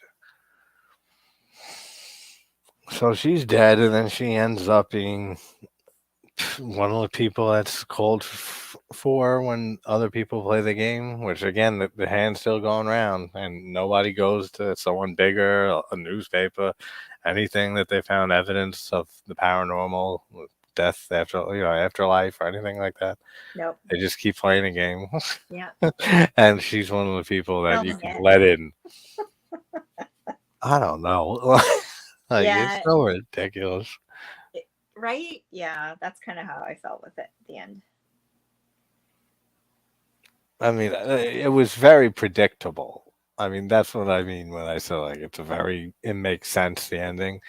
So she's dead, and then she ends up being one of the people that's called for when other people play the game, which again, the hand's still going around, and nobody goes to someone bigger, a newspaper, anything that they found evidence of the paranormal, death after afterlife or anything like that. Nope. They just keep playing a game. Yeah. And she's one of the people that you can Yeah. let in. I don't know. Like, Yeah. it's so ridiculous. Right? Yeah, that's kind of how I felt with it at the end. I mean, it was very predictable. I mean, that's what I mean when I say like it makes sense, the ending,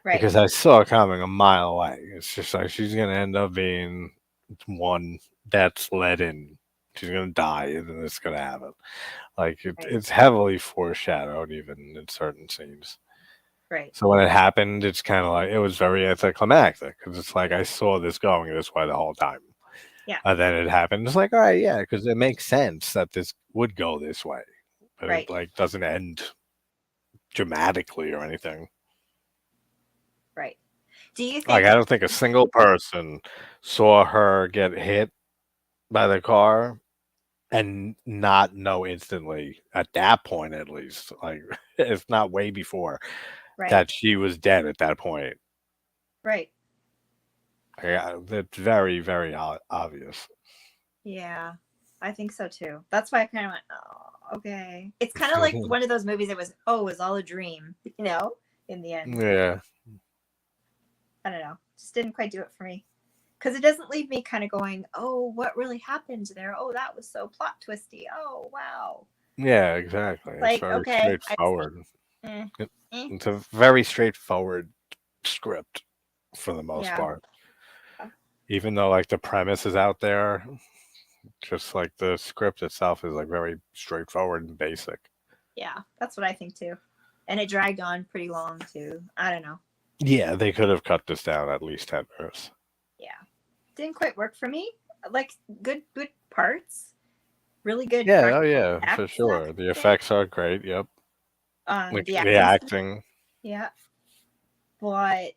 Right. because I saw it coming a mile away. It's just like she's gonna end up being one that's let in. She's gonna die, and then it's gonna happen. Like it's heavily foreshadowed, even in certain scenes. Right. So when it happened, it's kind of like it was very anticlimactic because it's like I saw this going this way the whole time. Yeah. And then it happened. It's like, all right, yeah, because it makes sense that this would go this way, but Right. it like doesn't end dramatically or anything. Right. Do you think? Like I don't think a single person saw her get hit by the car and not know instantly at that point, at least, like if not way before, that she was dead at that point. Right. Yeah, that's very, very obvious. Yeah, I think so too. That's why I kind of went, oh, okay. It's kind of like one of those movies that was, it was all a dream, in the end. Yeah. I don't know. Just didn't quite do it for me. Because it doesn't leave me kind of going, oh, what really happened there? Oh, that was so plot twisty. Oh, wow. Yeah, exactly. Like, it's very okay. straightforward. It's a very straightforward script for the most part. Even though like the premise is out there, just like the script itself is like very straightforward and basic. Yeah, that's what I think too. And it dragged on pretty long too. I don't know. Yeah, they could have cut this down at least 10 minutes. Yeah. Didn't quite work for me. Like good parts. Really good. Yeah, for sure. The effects are great. Yep. Like the acting. Yeah. But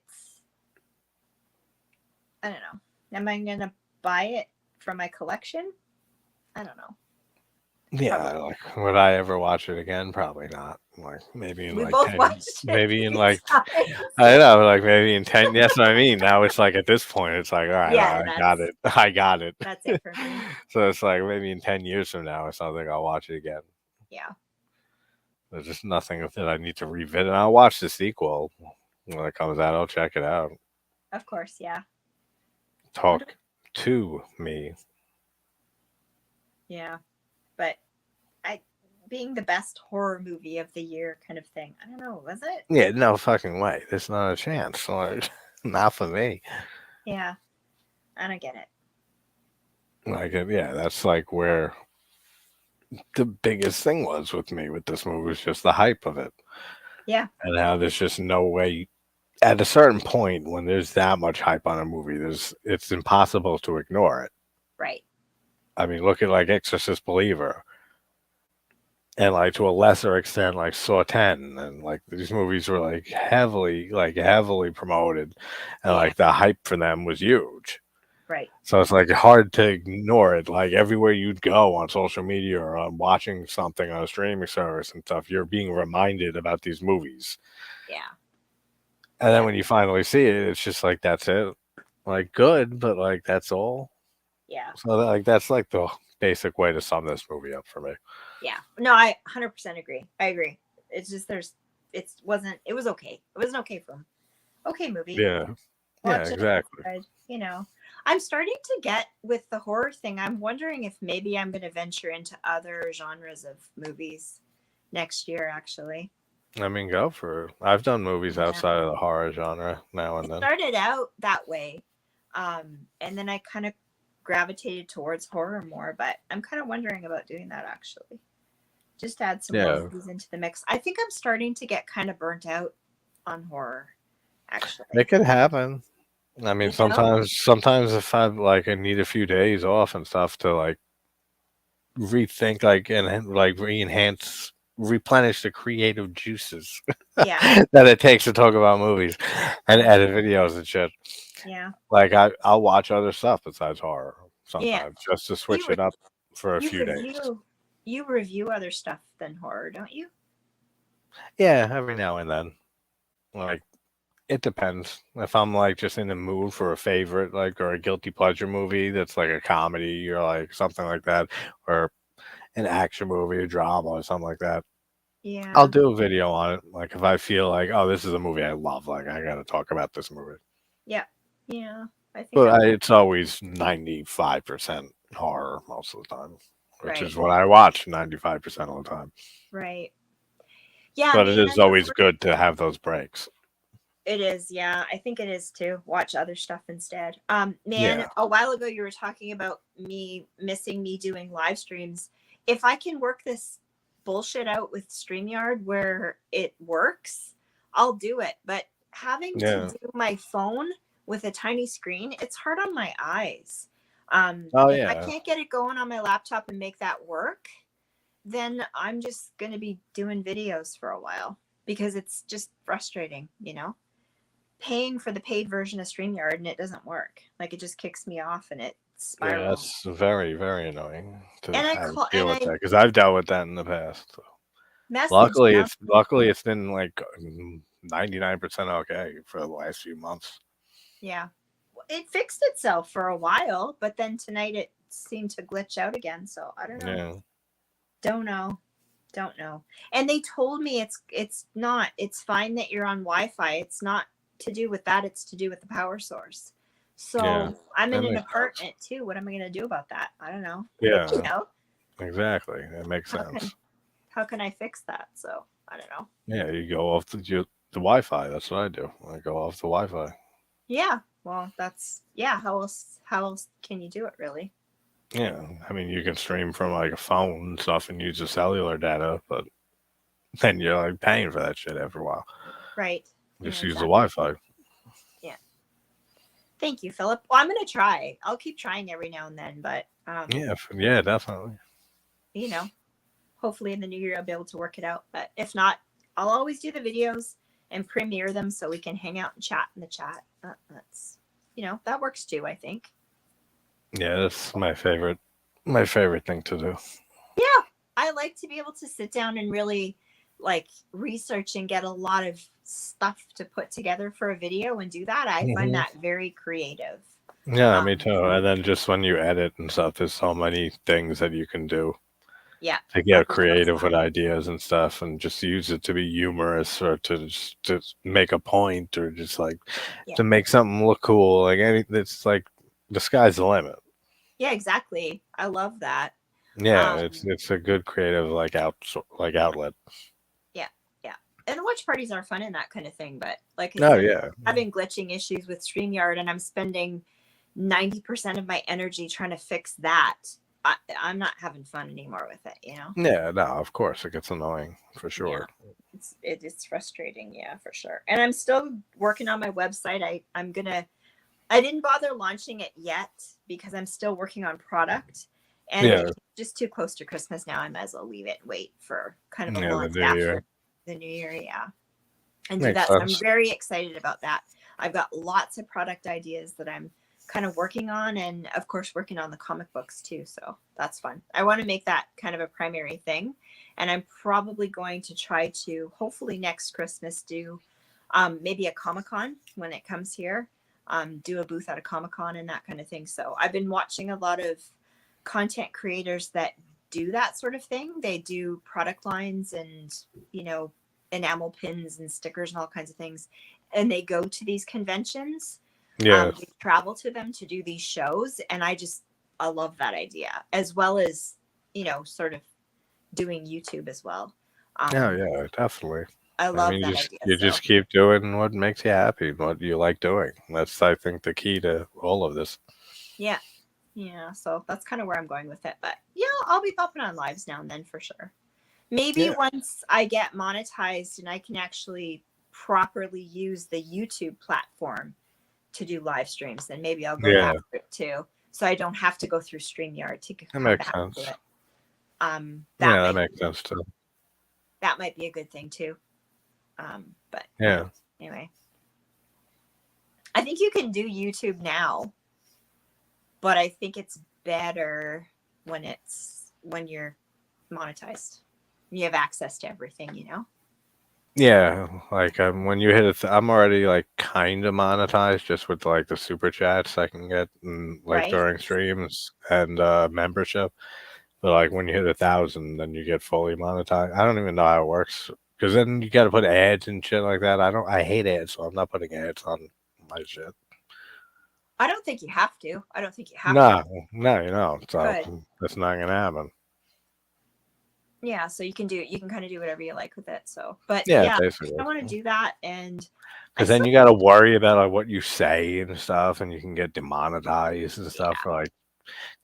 I don't know. Am I gonna buy it for my collection? I don't know. Yeah, like would I ever watch it again? Probably not. Like maybe in we like both 10, watched it maybe in like I know, like maybe in 10. That's what I mean. Now it's like at this point, it's like all right, I got it. I got it. That's it for me. So it's like maybe in 10 years from now or something, I'll watch it again. Yeah. There's just nothing that I need to revisit. I'll watch the sequel when it comes out. I'll check it out. Of course, yeah. Talk to me. Yeah, but being the best horror movie of the year kind of thing. I don't know, was it? Yeah, no fucking way. There's not a chance. Like, not for me. Yeah, I don't get it. Like, yeah, that's like where the biggest thing was with me with this movie was just the hype of it. Yeah. And how there's just no way. At a certain point, when there's that much hype on a movie, it's impossible to ignore it. Right. I mean, look at like Exorcist Believer. And like to a lesser extent, like Saw 10, and like these movies were like heavily promoted, and like the hype for them was huge. Right. So it's like hard to ignore it. Like everywhere you'd go on social media or on watching something on a streaming service and stuff, you're being reminded about these movies. Yeah. And then when you finally see it, it's just like that's it. Like good, but like that's all. Yeah. So that's like the basic way to sum this movie up for me. Yeah. No, I 100% agree. I agree. It's just it was okay. It was an okay film. Okay movie. Yeah. Watch exactly. I'm starting to get with the horror thing. I'm wondering if maybe I'm going to venture into other genres of movies next year, actually. I mean, go for it. I've done movies outside of the horror genre now and then. Started out that way. And then I kind of gravitated towards horror more, but I'm kind of wondering about doing that actually. Just add some more movies into the mix. I think I'm starting to get kind of burnt out on horror, actually. It could happen. I mean, sometimes if I need a few days off and stuff to like rethink, and replenish the creative juices that it takes to talk about movies and edit videos and shit. Yeah. Like I'll watch other stuff besides horror Yeah. sometimes just to You switch re- it up for a you few days. review other stuff than horror, don't you? Yeah, every now and then. Like it depends. If I'm like just in the mood for a favorite, like or a guilty pleasure movie that's like a comedy or like something like that, or an action movie, a drama, or something like that, I'll Yeah. do a video on it. Like if I feel like, oh, this is a movie I love, like I got to talk about this movie. Yeah. Yeah. I think But I'm it's always 95% horror most of the time, which right. is what I watch 95% of the time. Right. Yeah, But it man. is always good to have those breaks. It is, yeah. I think it is too. Watch other stuff instead. Man, Yeah. a while ago you were talking about me missing me doing live streams. If I can work this bullshit out with StreamYard where it works, I'll do it. But having to Yeah. do my phone with a tiny screen, it's hard on my eyes. Oh, If I yeah. can't get it going on my laptop and make that work, then I'm just going to be doing videos for a while because it's just frustrating, you know? Paying for the paid version of StreamYard and it doesn't work. Like it just kicks me off and it Yeah, spirals. that's very, very annoying to And I have call deal and with I that because I've dealt with that in the past. So. message them. Luckily it's been like 99% okay for the last few months. Yeah. It fixed itself for a while, but then tonight it seemed to glitch out again. So I don't know. Yeah. Don't know. Don't know. And they told me it's not. It's fine that you're on Wi-Fi. It's not to do with that. It's to do with the power source. So Yeah. I'm in That an makes apartment too. What am I going to do about that? I don't know. Yeah, You know, exactly. That makes how sense. can I fix that? So I don't know. Yeah, you go off the Wi-Fi. That's what I do. I go off the Wi-Fi. Yeah. Well, that's yeah. How else can you do it really? Yeah, I mean you can stream from like a phone and stuff and use the cellular data, but then you're like paying for that shit after a while. Right. Yeah. Just use the Exactly. Wi-Fi. Yeah. Thank you, Philip. Well, I'm gonna try. I'll keep trying every now and then, but Yeah, definitely. you know, hopefully in the new year I'll be able to work it out. But if not, I'll always do the videos and premiere them so we can hang out and chat in the chat. That's that works too. I think. Yeah, that's my favorite thing to do. Yeah, I like to be able to sit down and really like research and get a lot of stuff to put together for a video and do that. I find Hmm. that very creative. Yeah, me Um, too. And then just when you edit and stuff, there's so many things that you can do yeah, to that's get a lot of creative with fun. ideas and stuff, and just use it to be humorous or to make a point or just like Yeah, to make something look cool. Like it's like the sky's the limit. yeah, exactly. I love that. Yeah, Um, it's a good creative like outlet. yeah, yeah. And the watch parties are fun and that kind of thing. But like I Oh said, yeah, having glitching issues with StreamYard and I'm spending 90% of my energy trying to fix that. I'm not having fun anymore with it, yeah. No, of course it gets annoying for Yeah. sure. It's frustrating, yeah, for sure. And I'm still working on my website. I didn't bother launching it yet because I'm still working on product. And Yeah, it's just too close to Christmas now. I might as well leave it and wait for kind of a yeah. The month new after year the new year, yeah. And do makes that. So I'm sense. very excited about that. I've got lots of product ideas that I'm kind of working on and of course working on the comic books too. So that's fun. I want to make that kind of a primary thing. And I'm probably going to try to hopefully next Christmas do maybe a Comic-Con when it comes here. Do a booth at a Comic-Con and that kind of thing. So I've been watching a lot of content creators that do that sort of thing. They do product lines and, enamel pins and stickers and all kinds of things. And they go to these conventions. Yeah, We travel to them to do these shows. And I love that idea as well as, sort of doing YouTube as well. oh Um, yeah, definitely. I I love mean, that idea. you So just keep doing what makes you happy, what you like doing. That's I think the key to all of this. yeah. Yeah. So that's kind of where I'm going with it. But yeah, I'll be popping on lives now and then for sure. Maybe Yeah, once I get monetized and I can actually properly use the YouTube platform to do live streams, then maybe I'll go yeah, that route too. So I don't have to go through StreamYard to that come makes back to sense. it. That Yeah, that might makes sense too. be a good thing too. But Yeah, anyway, I think you can do YouTube now, but I think it's better when you're monetized. You have access to everything, you know? Yeah, like when you hit it, I'm already like kind of monetized just with like the super chats I can get like Right? during streams and membership. But like when you hit 1,000, then you get fully monetized. I don't even know how it works because then you got to put ads and shit like that. I hate ads, so I'm not putting ads on my shit. I don't think you have to. I don't think you have to. No, no, you know, so Good. that's not gonna happen. Yeah, so you can kind of do whatever you like with it. So, but Yeah, yeah, basically. I want to do that, and I Because then still you got to worry about like what you say and stuff, and you can get demonetized and stuff. For like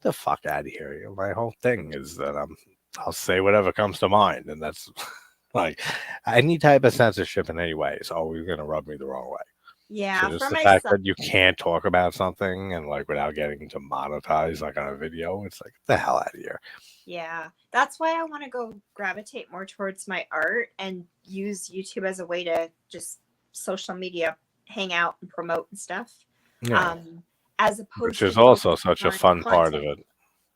the fuck out of here. You know, my whole thing is that I'll say whatever comes to mind, and that's like any type of censorship in any way is always gonna rub me the wrong way. So yeah, just for the fact myself. that you can't talk about something and like without getting demonetized, like on a video, it's like get the hell out of here. Yeah, that's why I want to go gravitate more towards my art and use YouTube as a way to just social media hang out and promote and stuff. Yeah, Um, as which opposed to is also focusing such a on fun part of it.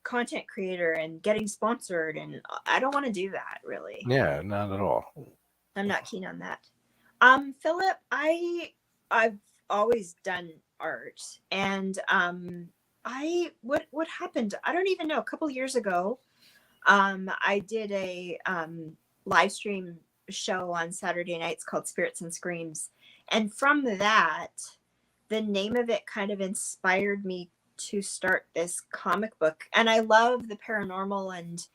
content creator and getting sponsored, and I don't want to do that really. Yeah, not at all. I'm not keen on that. Philip, I've always done art, and what happened? I don't even know. A couple years ago, I did a live stream show on Saturday nights called Spirits and Screams, and from that, the name of it kind of inspired me to start this comic book. And I love the paranormal and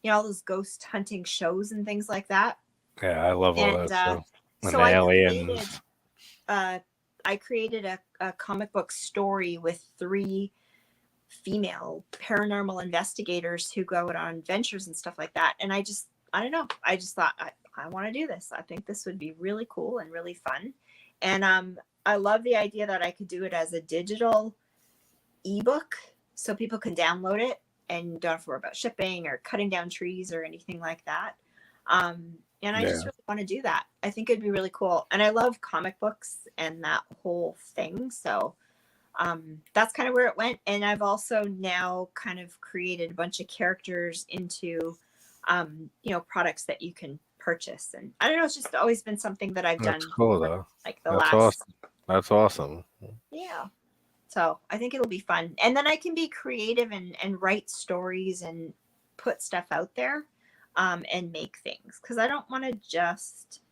all those ghost hunting shows and things like that. Yeah, I love all And that stuff. And so aliens. uh, I created a comic book story with 3 female paranormal investigators who go out on adventures and stuff like that. And I don't know. I just thought I want to do this. I think this would be really cool and really fun. And I love the idea that I could do it as a digital ebook so people can download it and don't have to worry about shipping or cutting down trees or anything like that. And I just really want to do that. I think it'd be really cool. And I love comic books and that whole thing. So that's kind of where it went. And I've also now kind of created a bunch of characters into, products that you can purchase. And I don't know, it's just always been something that I've done. That's cool though. Like the That's last. awesome. That's awesome. Yeah. So I think it'll be fun. And then I can be creative and write stories and put stuff out there and make things. Because I don't want to just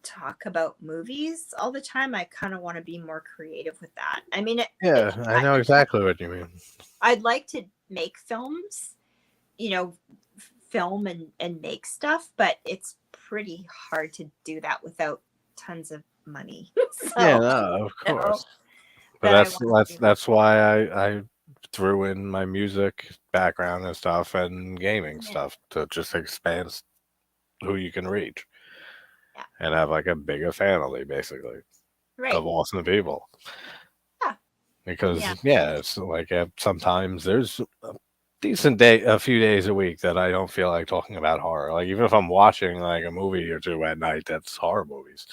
talk about movies all the time. I kind of want to be more creative with that. I mean, I know exactly what you mean. I'd like to make films, film and make stuff, but it's pretty hard to do that without tons of money. So, Yeah, no, of course. But that's why I threw in my music background and stuff and gaming stuff to just expand who you can reach. Yeah. And have like a bigger family basically of awesome people. Yeah. Because it's like sometimes there's a few days a week that I don't feel like talking about horror. Like even if I'm watching like a movie or two at night that's horror movies,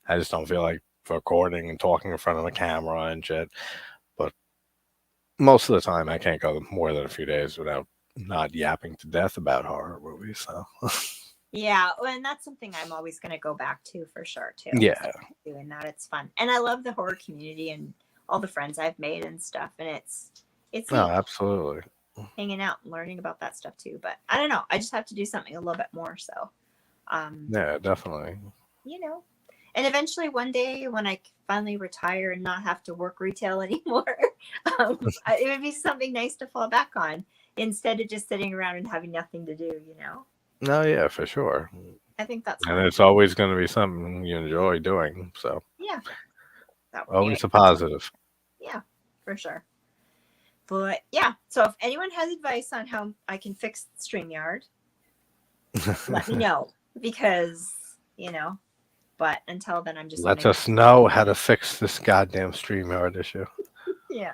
I just don't feel like recording and talking in front of the camera and shit. But most of the time I can't go more than a few days without not yapping to death about horror movies. So yeah, well, and that's something I'm always going to go back to for sure too. Yeah, doing that, it's fun, and I love the horror community and all the friends I've made and stuff, and it's no, absolutely hanging out and learning about that stuff too. But I don't know, I just have to do something a little bit more. So, yeah, definitely. And eventually one day when I finally retire and not have to work retail anymore, it would be something nice to fall back on instead of just sitting around and having nothing to do. No, yeah, for sure. I think that's and it's always going to be something you enjoy doing. So yeah, that would always be a positive. Yeah, for sure. But yeah, so if anyone has advice on how I can fix StreamYard, let me know, because but until then I'm just let us know how to fix this goddamn StreamYard issue. Yeah,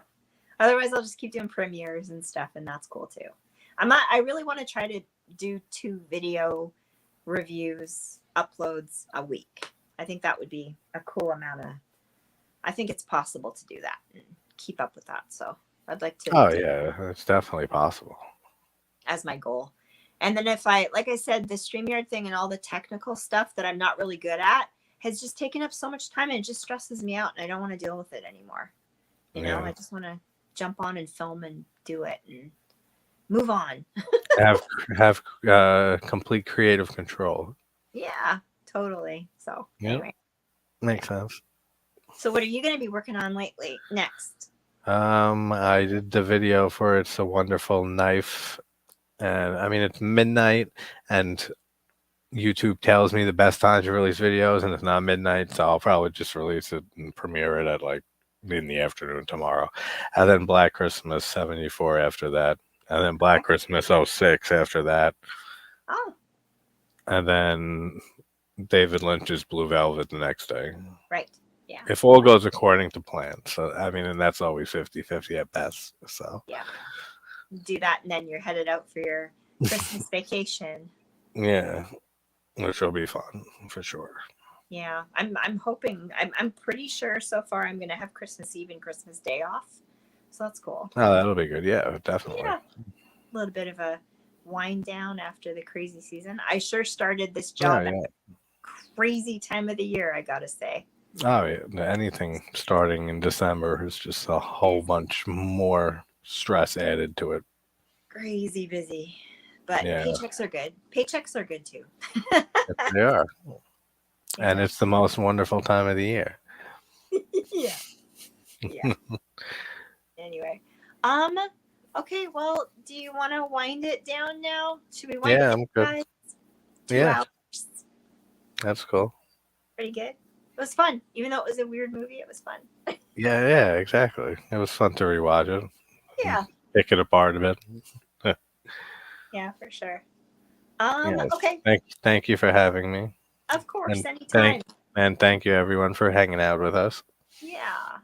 otherwise I'll just keep doing premieres and stuff, and that's cool too. I really want to try to do 2 video reviews uploads a week. I think that would be a cool amount of I think it's possible to do that and keep up with that. So I'd like to Oh do yeah, it's definitely possible. as my goal. And then if I, like I said, the StreamYard thing and all the technical stuff that I'm not really good at has just taken up so much time and it just stresses me out and I don't want to deal with it anymore. You know, I just want to jump on and film and do it and move on. have complete creative control. Yeah, totally. So anyway, Makes sense. so what are you going to be working on next? I did the video for It's a Wonderful Knife, and I mean it's midnight, and YouTube tells me the best time to release videos, and it's not midnight, so I'll probably just release it and premiere it at like in the afternoon tomorrow, and then Black Christmas '74 after that, and then Black Christmas '06 after that, and then David Lynch's Blue Velvet the next day. Right. Yeah. If all goes according to plan. So, I mean, and that's always 50-50 at best. So, yeah. Do that, and then you're headed out for your Christmas vacation. Yeah. Which will be fun for sure. Yeah. I'm hoping, I'm pretty sure so far I'm going to have Christmas Eve and Christmas Day off. So that's cool. Oh, that'll be good. Yeah, definitely. Yeah. A little bit of a wind down after the crazy season. I sure started this job at a crazy time of the year, I got to say. Oh, yeah. Anything starting in December is just a whole bunch more stress added to it. Crazy busy. But paychecks are good. Paychecks are good too. They are. And it's the most wonderful time of the year. Yeah. Anyway. Okay, well, do you want to wind it down now? Should we wind it down? I'm good. Guys? 2 hours. That's cool. Pretty good. It was fun. Even though it was a weird movie, it was fun. Yeah, exactly. It was fun to rewatch it. Yeah. Pick it apart a bit. Yeah, for sure. Yes. Okay. Thank you for having me. Of course, anytime. And thank you everyone for hanging out with us. Yeah.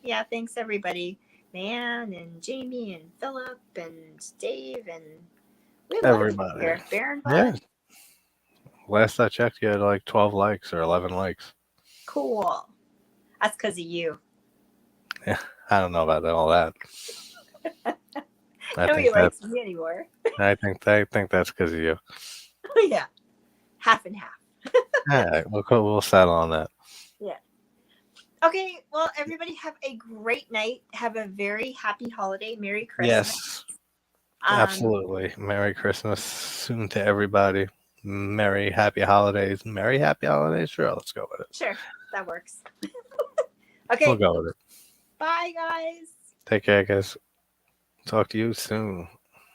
Yeah, thanks everybody. Man and Jamie and Philip and Dave and everybody here. Baron. Yeah. Last I checked, you had like 12 likes or 11 likes. Cool. That's because of you. Yeah, I don't know about all that. Nobody likes me anymore. I think that's because of you. Yeah. Half and half. All right, we'll settle on that. Yeah. Okay, well, everybody have a great night. Have a very happy holiday. Merry Christmas. Yes, absolutely. Merry Christmas soon to everybody. Merry happy holidays. Merry happy holidays. Sure, let's go with it. Sure, that works. Okay. We'll go with it. Bye, guys. Take care, guys. Talk to you soon.